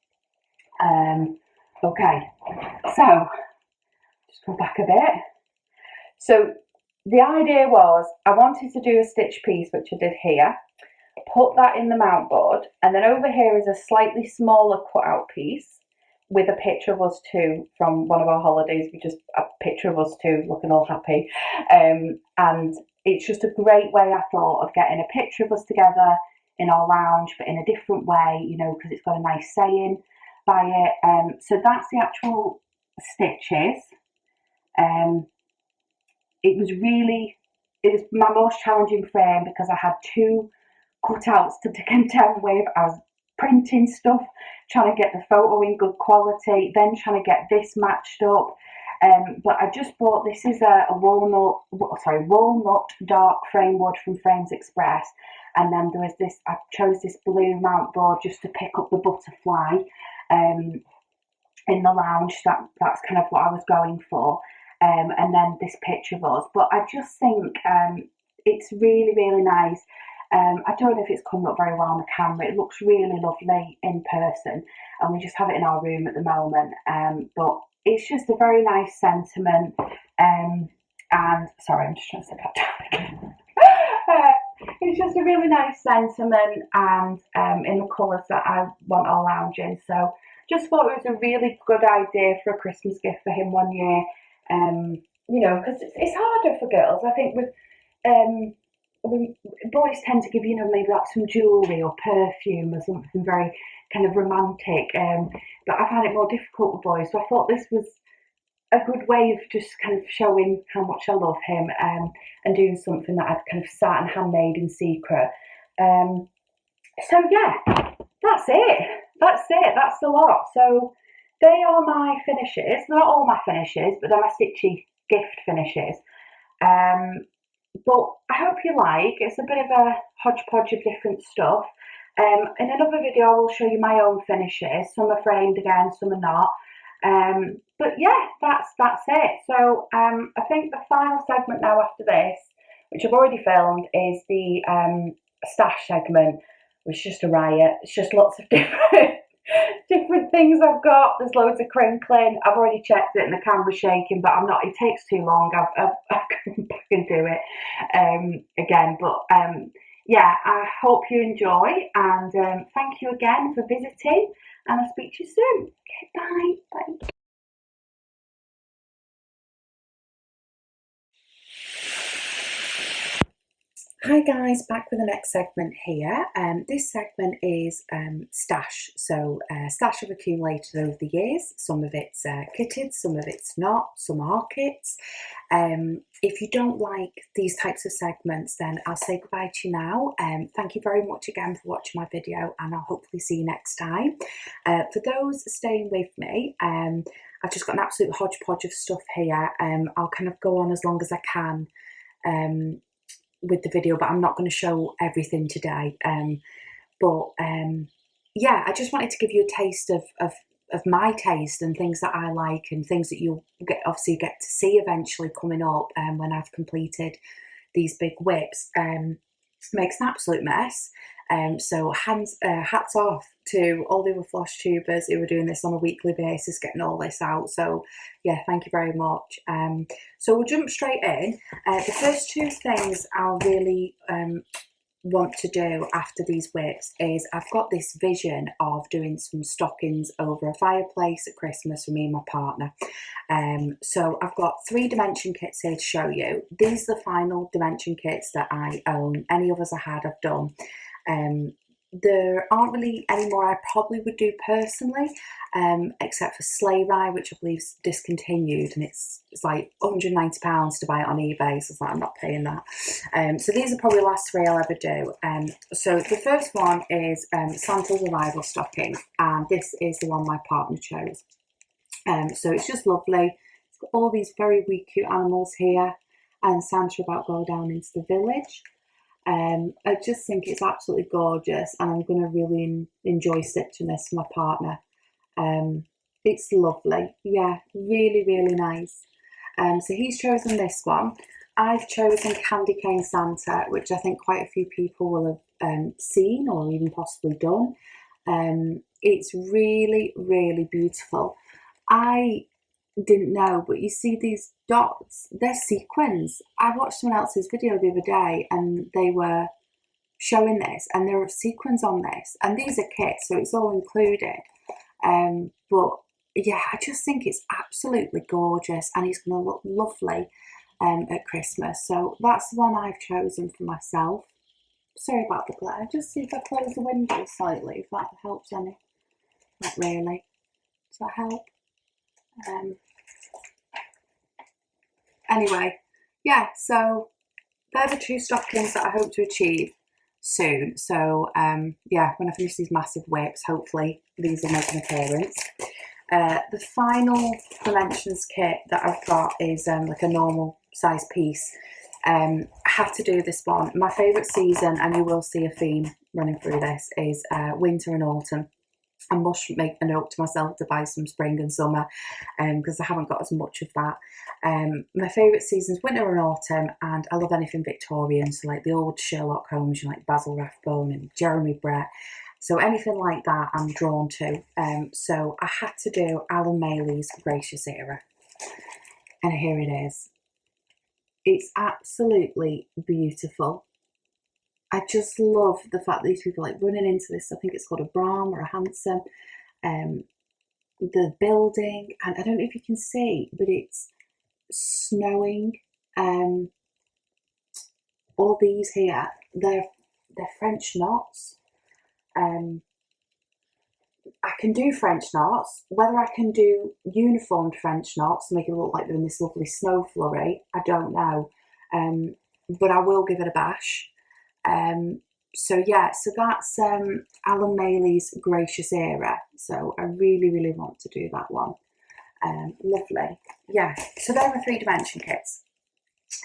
Okay, so just go back a bit. So the idea was I wanted to do a stitch piece, which I did here, put that in the mount board, and then over here is a slightly smaller cutout piece with a picture of us two from one of our holidays. We just a picture of us two looking all happy, and it's just a great way, I thought, of getting a picture of us together in our lounge, but in a different way, you know, because it's got a nice saying by it. So that's the actual stitches. It was my most challenging frame because I had two cutouts to contend with. I was printing stuff, trying to get the photo in good quality, then trying to get this matched up. But I just bought, this is a walnut dark frame wood from Frames Express, and then there was this, I chose this blue mount board just to pick up the butterfly in the lounge. That's kind of what I was going for. And then this picture of us. But I just think it's really, really nice. I don't know if it's coming up very well on the camera. It looks really lovely in person, and we just have it in our room at the moment. But it's just a very nice sentiment. And sorry, I'm just trying to sit back down again. It's just a really nice sentiment, and in the colours that I want our lounge in. So just thought it was a really good idea for a Christmas gift for him one year. You know, because it's harder for girls. I think with boys tend to give, you know, maybe like some jewellery or perfume or something very kind of romantic. But I find it more difficult with boys. So I thought this was a good way of just kind of showing how much I love him, and doing something that I'd kind of sat and handmade in secret. So yeah, that's it. That's the lot. So they are my finishes. They're not all my finishes, but they're my Stitchy gift finishes. But I hope you like. It's a bit of a hodgepodge of different stuff. In another video I will show you my own finishes. Some are framed again, some are not. But yeah, that's it. So I think the final segment now after this, which I've already filmed, is the stash segment, which is just a riot. It's just lots of different things I've got. There's loads of crinkling. I've already checked it and the camera's shaking, but I'm not, it takes too long. I've come back and do it again. But yeah, I hope you enjoy, and thank you again for visiting, and I'll speak to you soon. Okay, bye. Bye. Hi guys, back with the next segment here. This segment is stash. So stash I've accumulated over the years. Some of it's kitted, some of it's not, some are kits. If you don't like these types of segments, then I'll say goodbye to you now. Thank you very much again for watching my video, and I'll hopefully see you next time. For those staying with me, I've just got an absolute hodgepodge of stuff here. I'll kind of go on as long as I can with the video, but I'm not going to show everything today. Yeah, I just wanted to give you a taste of my taste and things that I like, and things that you'll obviously get to see eventually coming up when I've completed these big whips. makes an absolute mess. So hats off to all the other Flosstubers who are doing this on a weekly basis, getting all this out. So yeah, thank you very much. So we'll jump straight in. The first two things I'll really want to do after these whips is I've got this vision of doing some stockings over a fireplace at Christmas for me and my partner. So I've got 3 dimension kits here to show you. These are the final dimension kits that I own. Any others I had, I've done. There aren't really any more I probably would do personally, except for Sleigh Ride, which I believe is discontinued, and it's like £190 to buy it on eBay, so I'm not paying that. So these are probably the last 3 I'll ever do. So the first one is Santa's Arrival stocking, and this is the one my partner chose. So it's just lovely. It's got all these very wee cute animals here, and Santa about to go down into the village. I just think it's absolutely gorgeous, and I'm going to really enjoy stitching this for my partner. It's lovely. Yeah, really, really nice. So he's chosen this one. I've chosen Candy Cane Santa, which I think quite a few people will have seen or even possibly done. It's really, really beautiful. I didn't know, but you see these dots, they're sequins. I watched someone else's video the other day and they were showing this, and there are sequins on this, and these are kits, so it's all included. But yeah, I just think it's absolutely gorgeous, and it's going to look lovely at Christmas. So that's the one I've chosen for myself. Sorry about the glare. Just see if I close the window slightly, if that helps any. Not really. Does that help? Anyway, yeah, so they're the 2 stockings that I hope to achieve soon. So yeah, when I finish these massive whips, hopefully these will make an appearance. The final dimensions kit that I've got is like a normal size piece. I have to do this one. My favourite season, and you will see a theme running through this, is winter and autumn. I must make a note to myself to buy some spring and summer, because I haven't got as much of that. My favourite seasons, winter and autumn, and I love anything Victorian, so like the old Sherlock Holmes, you know, like Basil Rathbone and Jeremy Brett. So anything like that I'm drawn to. So I had to do Alan Mayly's Gracious Era, and here it is. It's absolutely beautiful. I just love the fact that these people are like running into this. I think it's called a Bram or a Hansom. The building, and I don't know if you can see, but it's snowing. All these here, they're French knots. I can do French knots. Whether I can do uniformed French knots to make it look like they're in this lovely snow flurry, I don't know. But I will give it a bash. So yeah, so that's Alan Mayly's Gracious Era. So I really, really want to do that one. Lovely. Yeah, so they're my 3 dimension kits.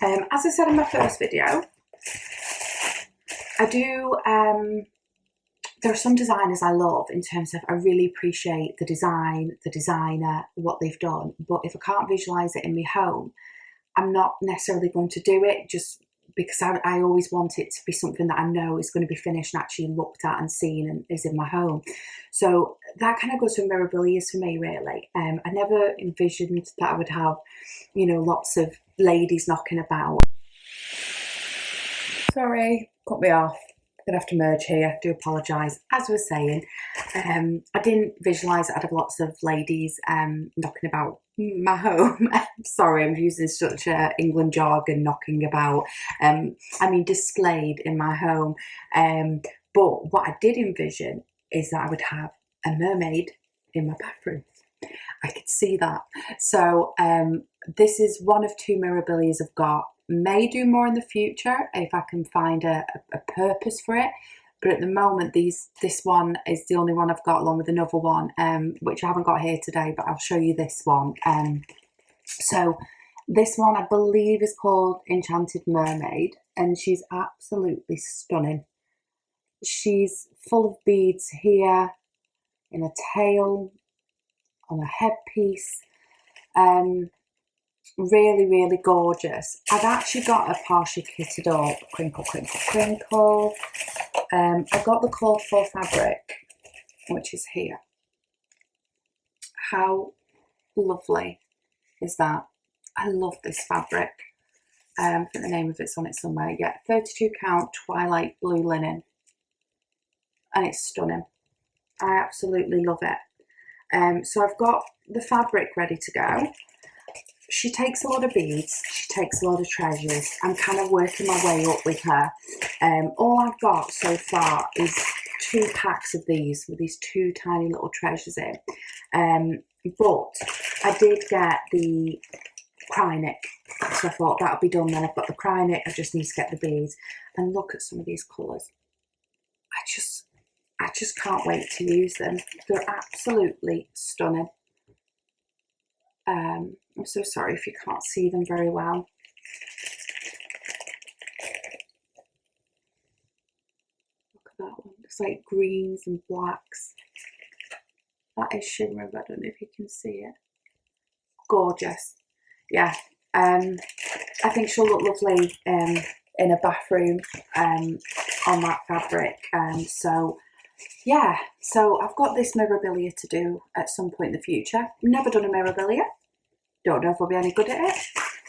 As I said in my first video, I do, there are some designers I love in terms of I really appreciate the design, the designer, what they've done. But if I can't visualise it in my home, I'm not necessarily going to do it, just because I always want it to be something that I know is going to be finished and actually looked at and seen and is in my home. So that kind of goes to mirabilias for me, really. I never envisioned that I would have, you know, lots of ladies knocking about. Sorry, cut me off. I'm gonna have to merge here, do apologise. As I was saying, I didn't visualise that I'd have lots of ladies knocking about my home. Sorry, I'm using such England jargon, knocking about. I mean displayed in my home. But what I did envision is that I would have a mermaid in my bathroom. I could see that. So this is one of 2 mirabilias I've got. May do more in the future if I can find a purpose for it, but at the moment this one is the only one I've got, along with another one which I haven't got here today, but I'll show you this one. So this one I believe is called Enchanted Mermaid, and she's absolutely stunning. She's full of beads here, in a tail, on a headpiece. Really, really gorgeous. I've actually got a partially kitted up crinkle, crinkle, crinkle. I've got the called for fabric, which is here. How lovely is that? I love this fabric. I think the name of it's on it somewhere. Yeah, 32 count twilight blue linen, and it's stunning. I absolutely love it. So I've got the fabric ready to go. She takes a lot of beads, she takes a lot of treasures. I'm kind of working my way up with her. All I've got so far is 2 packs of these with these 2 tiny little treasures in. But I did get the Krynic, so I thought that'll be done then. I've got the Krynic, I just need to get the beads. And look at some of these colours. I just can't wait to use them. They're absolutely stunning. I'm so sorry if you can't see them very well. Look at that one. It's like greens and blacks. That is shimmery, but I don't know if you can see it. Gorgeous. Yeah. I think she'll look lovely in a bathroom on that fabric. So yeah, so I've got this mirabilia to do at some point in the future. Never done a mirabilia. Don't know if I'll be any good at it,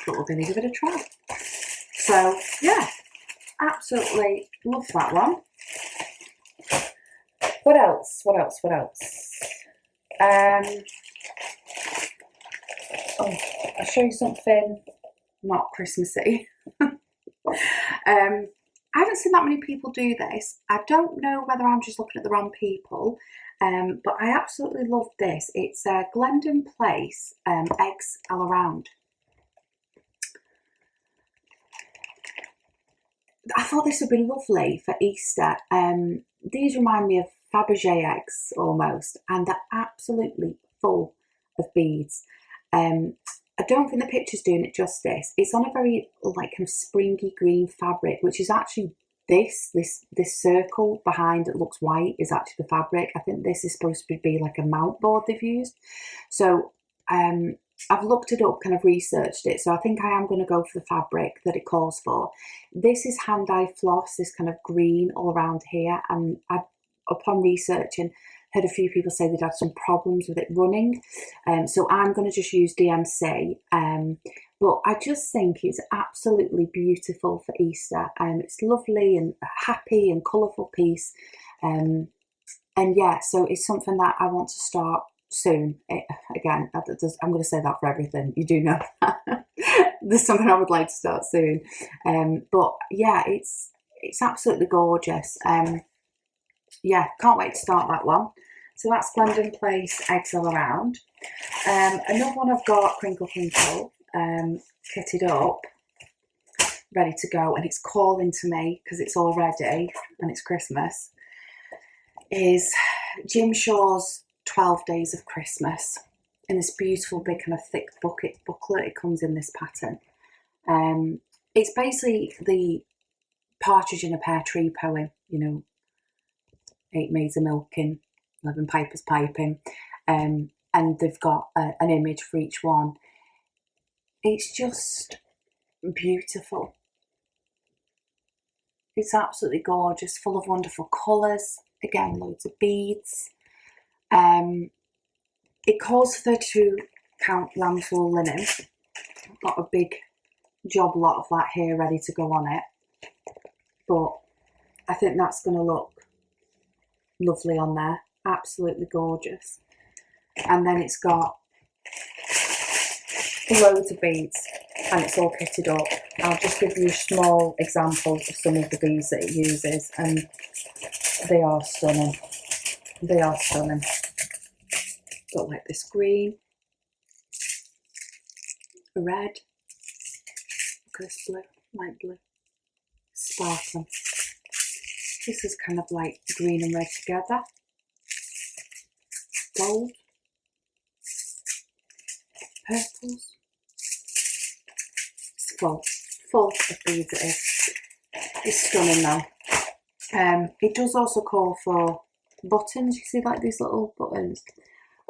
but we're going to give it a try. So yeah, absolutely love that one. What else? What else? What else? Oh, I'll show you something not Christmassy. I haven't seen that many people do this. I don't know whether I'm just looking at the wrong people, but I absolutely love this. It's Glendon Place eggs all around. I thought this would be lovely for Easter. These remind me of Fabergé eggs almost, and they're absolutely full of beads. I don't think the picture's doing it justice. It's on a very like kind of springy green fabric, which is actually this circle behind that looks white is actually the fabric. I think this is supposed to be like a mount board they've used. So I've looked it up, kind of researched it. So I think I am going to go for the fabric that it calls for. This is hand-dyed floss, this kind of green all around here. And upon researching, heard a few people say they'd had some problems with it running. So I'm going to just use DMC. But I just think it's absolutely beautiful for Easter. It's lovely and happy and colourful piece. And yeah, so it's something that I want to start soon. Again, I'm going to say that for everything. You do know that. There's something I would like to start soon. But yeah, it's absolutely gorgeous. Yeah, can't wait to start that one. So that's Glendon Place eggs all around. Another one I've got, Crinkle Crinkle, kitted up, ready to go, and it's calling to me because it's all ready and it's Christmas, is Jim Shaw's 12 Days of Christmas in this beautiful big kind of thick booklet. It comes in this pattern. It's basically the Partridge in a Pear Tree poem, you know, 8 maids a milking, 11 pipers piping, and they've got an image for each one. It's just beautiful. It's absolutely gorgeous, full of wonderful colours. Again, loads of beads. It calls for 32 count lamb's wool linen. I've got a big job lot of that here ready to go on it, but I think that's going to look lovely on there. Absolutely gorgeous. And then it's got loads of beads and it's all kitted up. I'll just give you a small example of some of the beads that it uses, and they are stunning. They are stunning. Got like this green, a red, look at this blue, light blue, sparkling. This is kind of like green and red together. Gold, purples. It's full of beads it is. It's stunning though. It does also call for buttons. You see like these little buttons.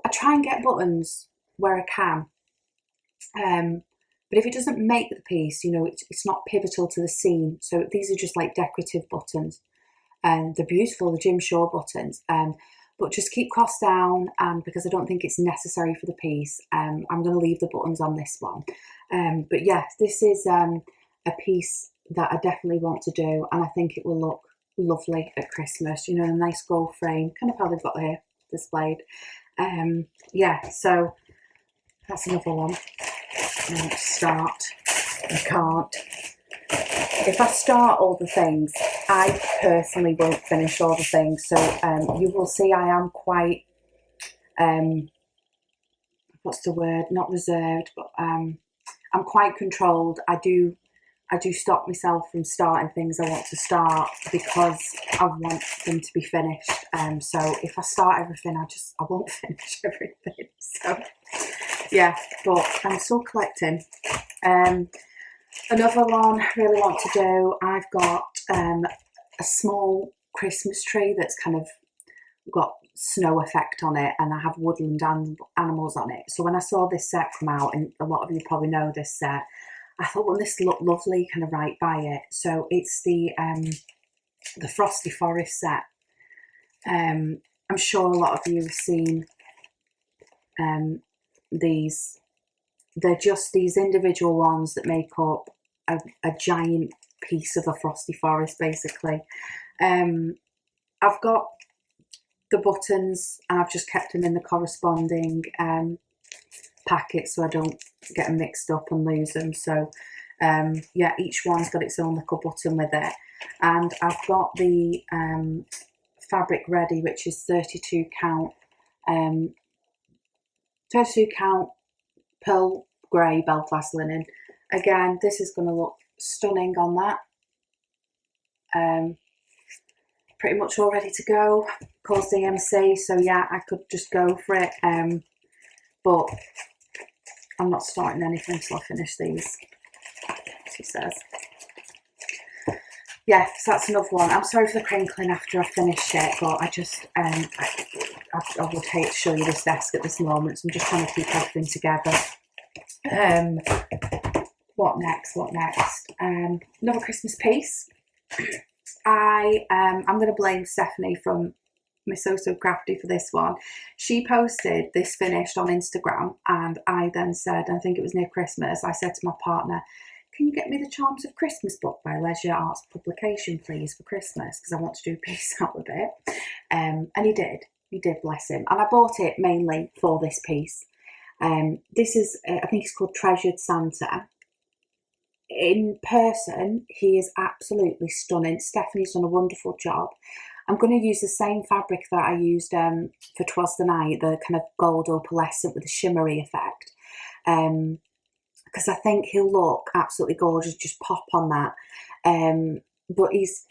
I try and get buttons where I can. But if it doesn't make the piece, you know, it's not pivotal to the scene. So these are just like decorative buttons, and they're beautiful, the Jim Shore buttons. But just keep costs down, because I don't think it's necessary for the piece. I'm going to leave the buttons on this one. But yeah, this is a piece that I definitely want to do, and I think it will look lovely at Christmas. You know, a nice gold frame, kind of how they've got here displayed. Yeah, so that's another one. Start. I can't. If I start all the things, I personally won't finish all the things. So you will see I am quite, what's the word? Not reserved, but I'm quite controlled. I do stop myself from starting things I want to start because I want them to be finished. So if I start everything, I won't finish everything. So yeah, but I'm still collecting. Another one I really want to do, I've got a small Christmas tree that's kind of got snow effect on it, and I have woodland animals on it. So when I saw this set come out, and a lot of you probably know this set, I thought, well, this looked lovely kind of right by it. So it's the Frosty Forest set. I'm sure a lot of you have seen these. They're just these individual ones that make up a giant piece of a Frosty Forest, basically. I've got the buttons, and I've just kept them in the corresponding packet so I don't get them mixed up and lose them. So yeah, each one's got its own little button with it. And I've got the fabric ready, which is 32 count pearl grey Belfast linen. Again, this is going to look stunning on that. Pretty much all ready to go. Calls DMC, so yeah, I could just go for it. But I'm not starting anything until I finish these, she says. Yeah, so that's another one. I'm sorry for the crinkling after I finished it, but I just, I would hate to show you this desk at this moment, so I'm just trying to keep everything together. What next? Another Christmas piece. I'm going to blame Stephanie from Miss So Crafty for this one. She posted this finished on Instagram, and I then said, I think it was near Christmas, I said to my partner, can you get me the Charms of Christmas book by Leisure Arts Publication, please, for Christmas? Because I want to do a piece out of it. And he did, bless him. And I bought it mainly for this piece. This is, I think it's called Treasured Santa. In person, he is absolutely stunning. Stephanie's done a wonderful job. I'm going to use the same fabric that I used for 'Twas the Night, the kind of gold opalescent with the shimmery effect. Because I think he'll look absolutely gorgeous, just pop on that. But he's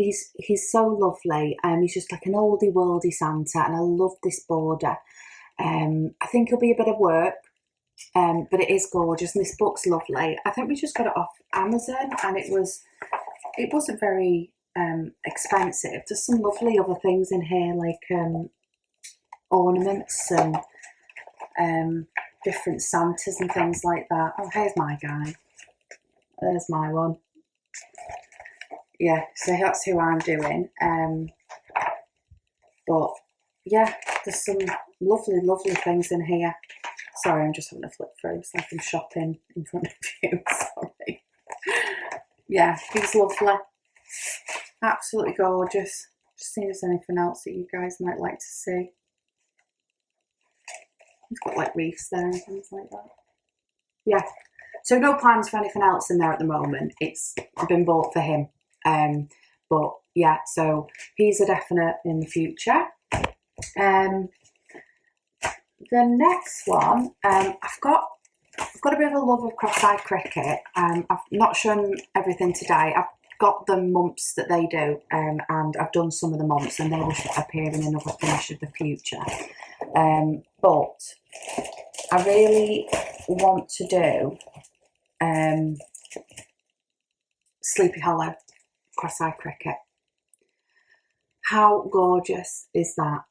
so lovely. He's just like an oldie worldy Santa, and I love this border. I think it'll be a bit of work, but it is gorgeous, and this book's lovely. I think we just got it off Amazon, and it wasn't very expensive. There's some lovely other things in here, like ornaments and different Santas and things like that. Oh, here's my guy. There's my one. Yeah, so that's who I'm doing. But yeah, there's some lovely things in here. Sorry, I'm just having a flip through. It's like I'm shopping in front of you. Sorry. Yeah, he's lovely. Absolutely gorgeous. Just see if there's anything else that you guys might like to see. He's got like reefs there and things like that. Yeah, so no plans for anything else in there at the moment. It's been bought for him. But yeah, so he's a definite in the future. The next one, I've got a bit of a love of cross-eyed cricket. I've not shown everything today. I've got the mumps that they do, and I've done some of the mumps, and they will appear in another finish of the future. But I really want to do Sleepy Hollow cross-eyed cricket. How gorgeous is that?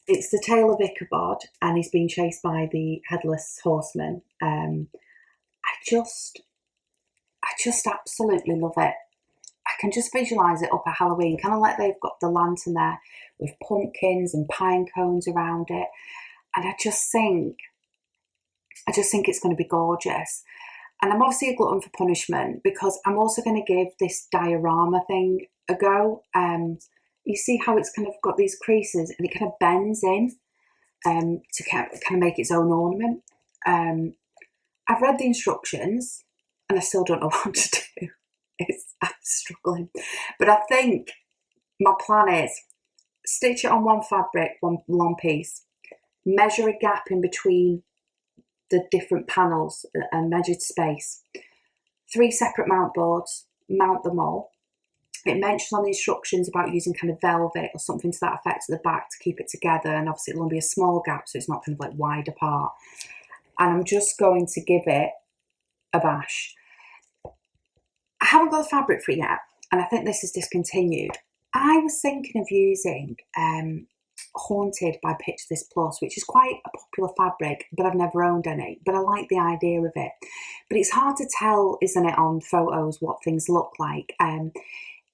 It's the tale of Ichabod, and he's being chased by the headless horseman. I just I just absolutely love it. I can just visualise it up at Halloween, kind of like they've got the lantern there with pumpkins and pine cones around it. And I just think it's going to be gorgeous. And I'm obviously a glutton for punishment because I'm also going to give this diorama thing a go. You see how it's kind of got these creases and it kind of bends in to kind of make its own ornament. I've read the instructions and I still don't know what to do. I'm struggling. But I think my plan is stitch it on one fabric, one long piece, measure a gap in between the different panels and measured space, 3 separate mount boards, mount them all. It mentions on the instructions about using kind of velvet or something to that effect at the back to keep it together, and obviously it'll be a small gap so it's not kind of like wide apart. And I'm just going to give it a bash. I haven't got the fabric for it yet, and I think this is discontinued. I was thinking of using Haunted by Pitch This Plus, which is quite a popular fabric, but I've never owned any. But I like the idea of it. But it's hard to tell, isn't it, on photos what things look like.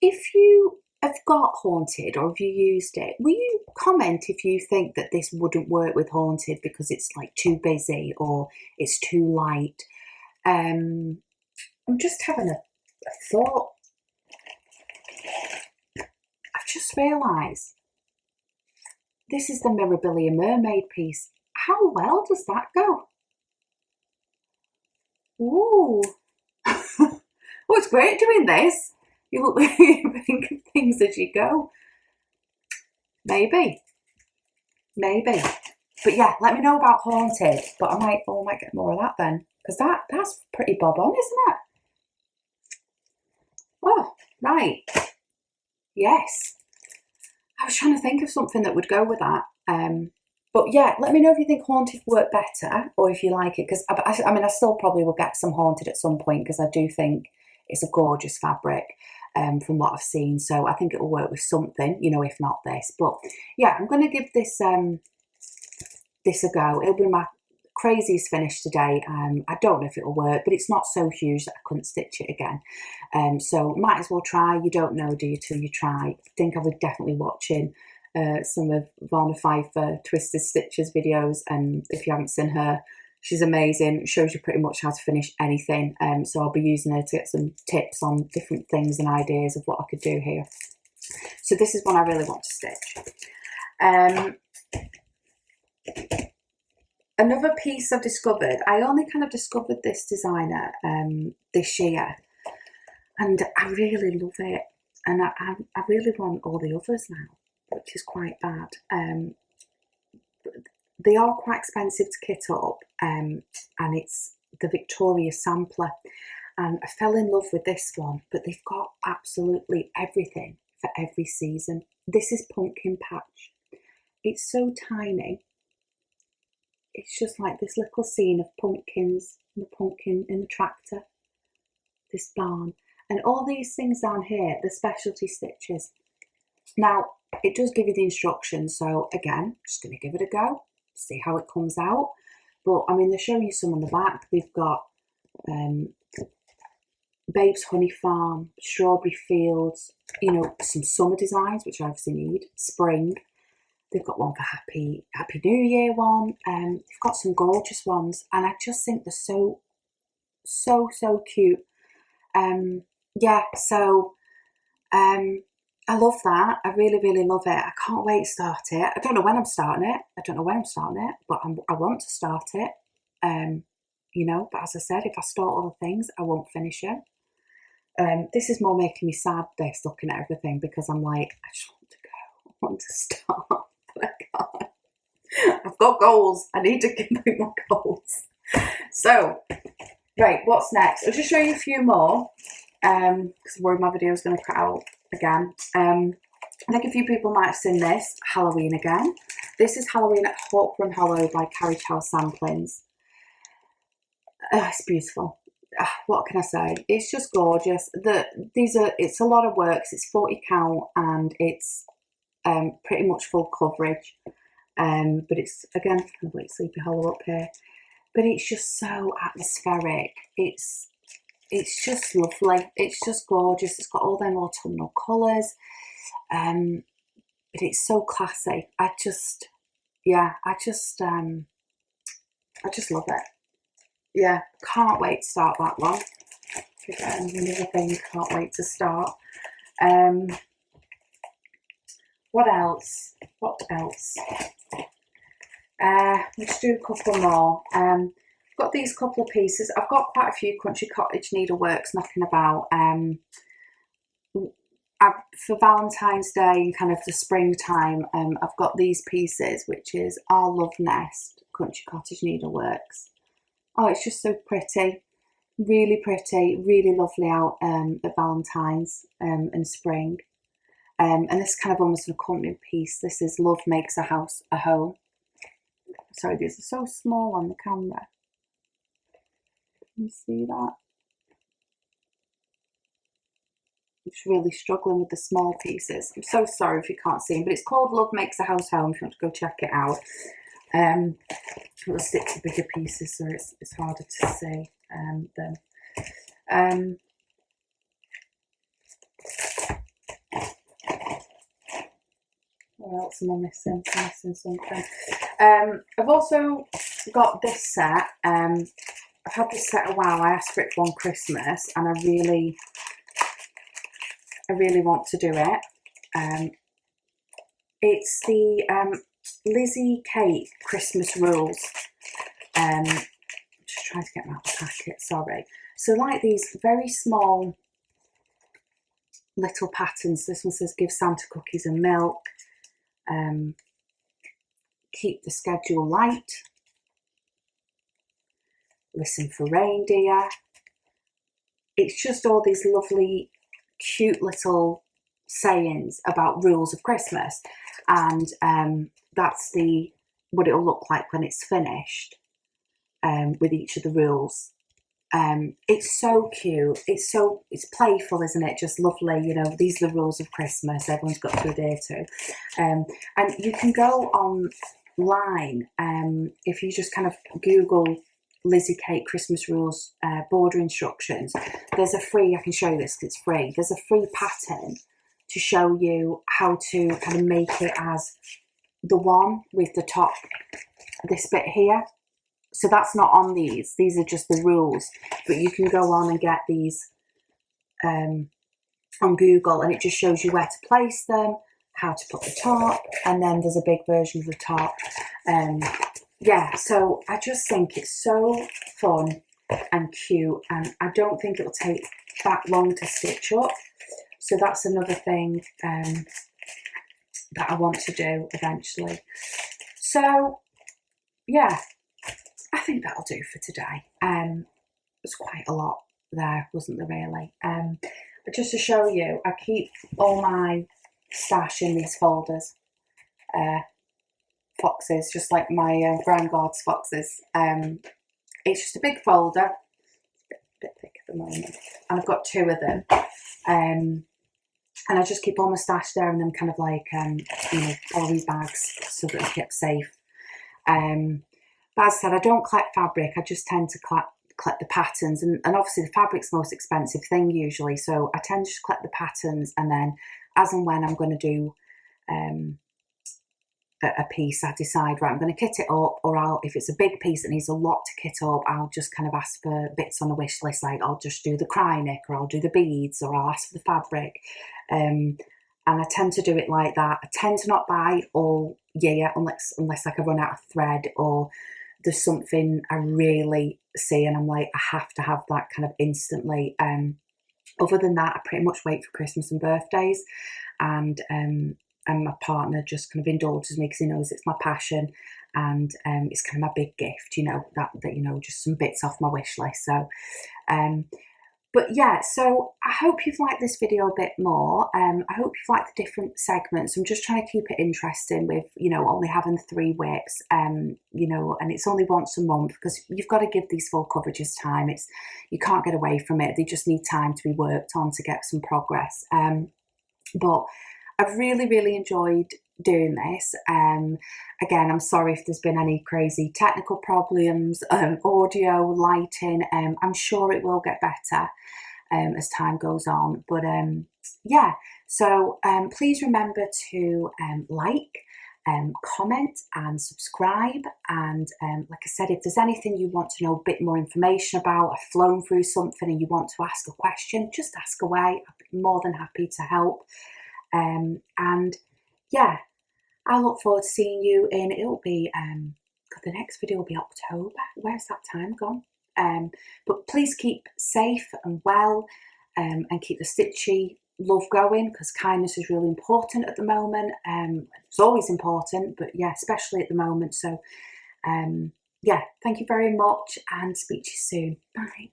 If you have got Haunted or have you used it, will you comment if you think that this wouldn't work with Haunted because it's like too busy or it's too light? I'm just having a thought. I've just realised this is the Mirabilia Mermaid piece. How well does that go? Ooh. Oh, it's great doing this. You think of things as you go. Maybe. But yeah, let me know about Haunted. But I might get more of that then. Because that's pretty bob on, isn't it? Oh, right. Yes. I was trying to think of something that would go with that. But yeah, let me know if you think Haunted worked better or if you like it. Because I mean, I still probably will get some Haunted at some point because I do think it's a gorgeous fabric from what I've seen. So I think it'll work with something, you know, if not this. But yeah, I'm going to give this this a go. It'll be my craziest finish today. I don't know if it'll work, but it's not so huge that I couldn't stitch it again. So might as well try. You don't know, do you, till you try. I think I was definitely watching some of Varna Pfeiffer Twisted Stitches videos, and if you haven't seen her, she's amazing. It shows you pretty much how to finish anything. So I'll be using her to get some tips on different things and ideas of what I could do here. So this is one I really want to stitch. Another piece I've discovered, I only kind of discovered this designer this year, and I really love it, and I really want all the others now, which is quite bad. They are quite expensive to kit up, and it's the Victoria Sampler, and I fell in love with this one, but they've got absolutely everything for every season. This is Pumpkin Patch. It's so tiny. It's just like this little scene of pumpkins, and the pumpkin in the tractor, this barn, and all these things down here, the specialty stitches. Now, it does give you the instructions, so again, just going to give it a go, see how it comes out. But I mean, they're showing you some on the back. They've got Babe's Honey Farm, Strawberry Fields, you know, some summer designs, which I obviously need, spring. They've got one for Happy New Year one. They've got some gorgeous ones, and I just think they're so cute. Yeah, so I love that. I really love it. I can't wait to start it. I don't know when I'm starting it. But I want to start it. You know, but as I said, if I start other things, I won't finish it. This is more making me sad, this, looking at everything, because I'm like, I just want to go. I want to start. I can't. I've got goals. I need to complete my goals. So, right, what's next? I'll just show you a few more, because I'm worried my video is going to cut out again. I think a few people might have seen this, Halloween again. This is Halloween at Hawkroom Hollow by Carriage House Samplings. It's beautiful. What can I say? It's just gorgeous. It's a lot of work. It's 40 count and it's pretty much full coverage, but it's again kind of like Sleepy Hollow up here, but it's just so atmospheric. It's it's just lovely. It's just gorgeous. It's got all them autumnal colours, but it's so classy. Yeah, I just love it. Yeah, can't wait to start that one. Another thing, can't wait to start. What else? Let's do a couple more. I've got these couple of pieces. I've got quite a few Country Cottage needleworks knocking about. For Valentine's Day and kind of the springtime, I've got these pieces, which is Our Love Nest Country Cottage needleworks. Oh, it's just so pretty. Really pretty, really lovely out at Valentine's and spring. And this is kind of almost an accompanying piece. This is Love Makes a House a Home. Sorry, these are so small on the camera. Can you see that? I'm just really struggling with the small pieces. I'm so sorry if you can't see them, but it's called Love Makes a House Home if you want to go check it out. It'll stick to bigger pieces, so it's harder to see them. What else am I missing? I'm missing something. I've also got this set. I've had this set a while. I asked for it one Christmas, and I really want to do it. It's the Lizzie Kate Christmas Rules. Just trying to get them out of the packet, sorry. So like these very small little patterns. This one says give Santa cookies and milk. Keep the schedule light. Listen for reindeer. It's just all these lovely, cute little sayings about rules of Christmas, and that's what it'll look like when it's finished with each of the rules. It's so cute. It's playful, isn't it? Just lovely. You know, these are the rules of Christmas. Everyone's got to adhere to. And you can go online if you just kind of Google Lizzie Kate Christmas Rules border instructions. There's a free. I can show you this because it's free. There's a free pattern to show you how to kind of make it as the one with the top. This bit here. So that's not on these are just the rules, but you can go on and get these on Google, and it just shows you where to place them, how to put the top, and then there's a big version of the top. Yeah, so I just think it's so fun and cute, and I don't think it'll take that long to stitch up. So that's another thing that I want to do eventually. So yeah, I think that'll do for today. There's quite a lot there, wasn't there really? But just to show you, I keep all my stash in these folders. Foxes, just like my Brown Guards foxes. It's just a big folder, a bit thick at the moment, and I've got 2 of them. And I just keep all my stash there, and then kind of like poly bags so that it's kept safe. But as I said, I don't collect fabric. I just tend to collect the patterns, and obviously the fabric's the most expensive thing usually. So I tend to just collect the patterns, and then as and when I'm going to do a piece, I decide, right, I'm going to kit it up, or if it's a big piece that needs a lot to kit up, I'll just kind of ask for bits on the wish list, like I'll just do the cry neck, or I'll do the beads, or I'll ask for the fabric. And I tend to do it like that. I tend to not buy all year unless like I run out of thread, or there's something I really see and I'm like, I have to have that kind of instantly. Other than that, I pretty much wait for Christmas and birthdays, and my partner just kind of indulges me because he knows it's my passion, and it's kind of my big gift, you know, that just some bits off my wish list. So but yeah, so I hope you've liked this video a bit more. I hope you've liked the different segments. I'm just trying to keep it interesting with, only having 3 whips, and it's only once a month because you've got to give these full coverages time. You can't get away from it. They just need time to be worked on to get some progress. But I've really, really enjoyed doing this. Again, I'm sorry if there's been any crazy technical problems, audio, lighting. I'm sure it will get better as time goes on. But yeah, so please remember to like, comment and subscribe. And like I said, if there's anything you want to know a bit more information about, I've flown through something and you want to ask a question, just ask away. I'd be more than happy to help. And yeah, I look forward to seeing you in, it'll be, the next video will be October. Where's that time gone? But please keep safe and well, and keep the Stitchy love going, because kindness is really important at the moment. It's always important, but yeah, especially at the moment. So yeah, thank you very much and speak to you soon. Bye.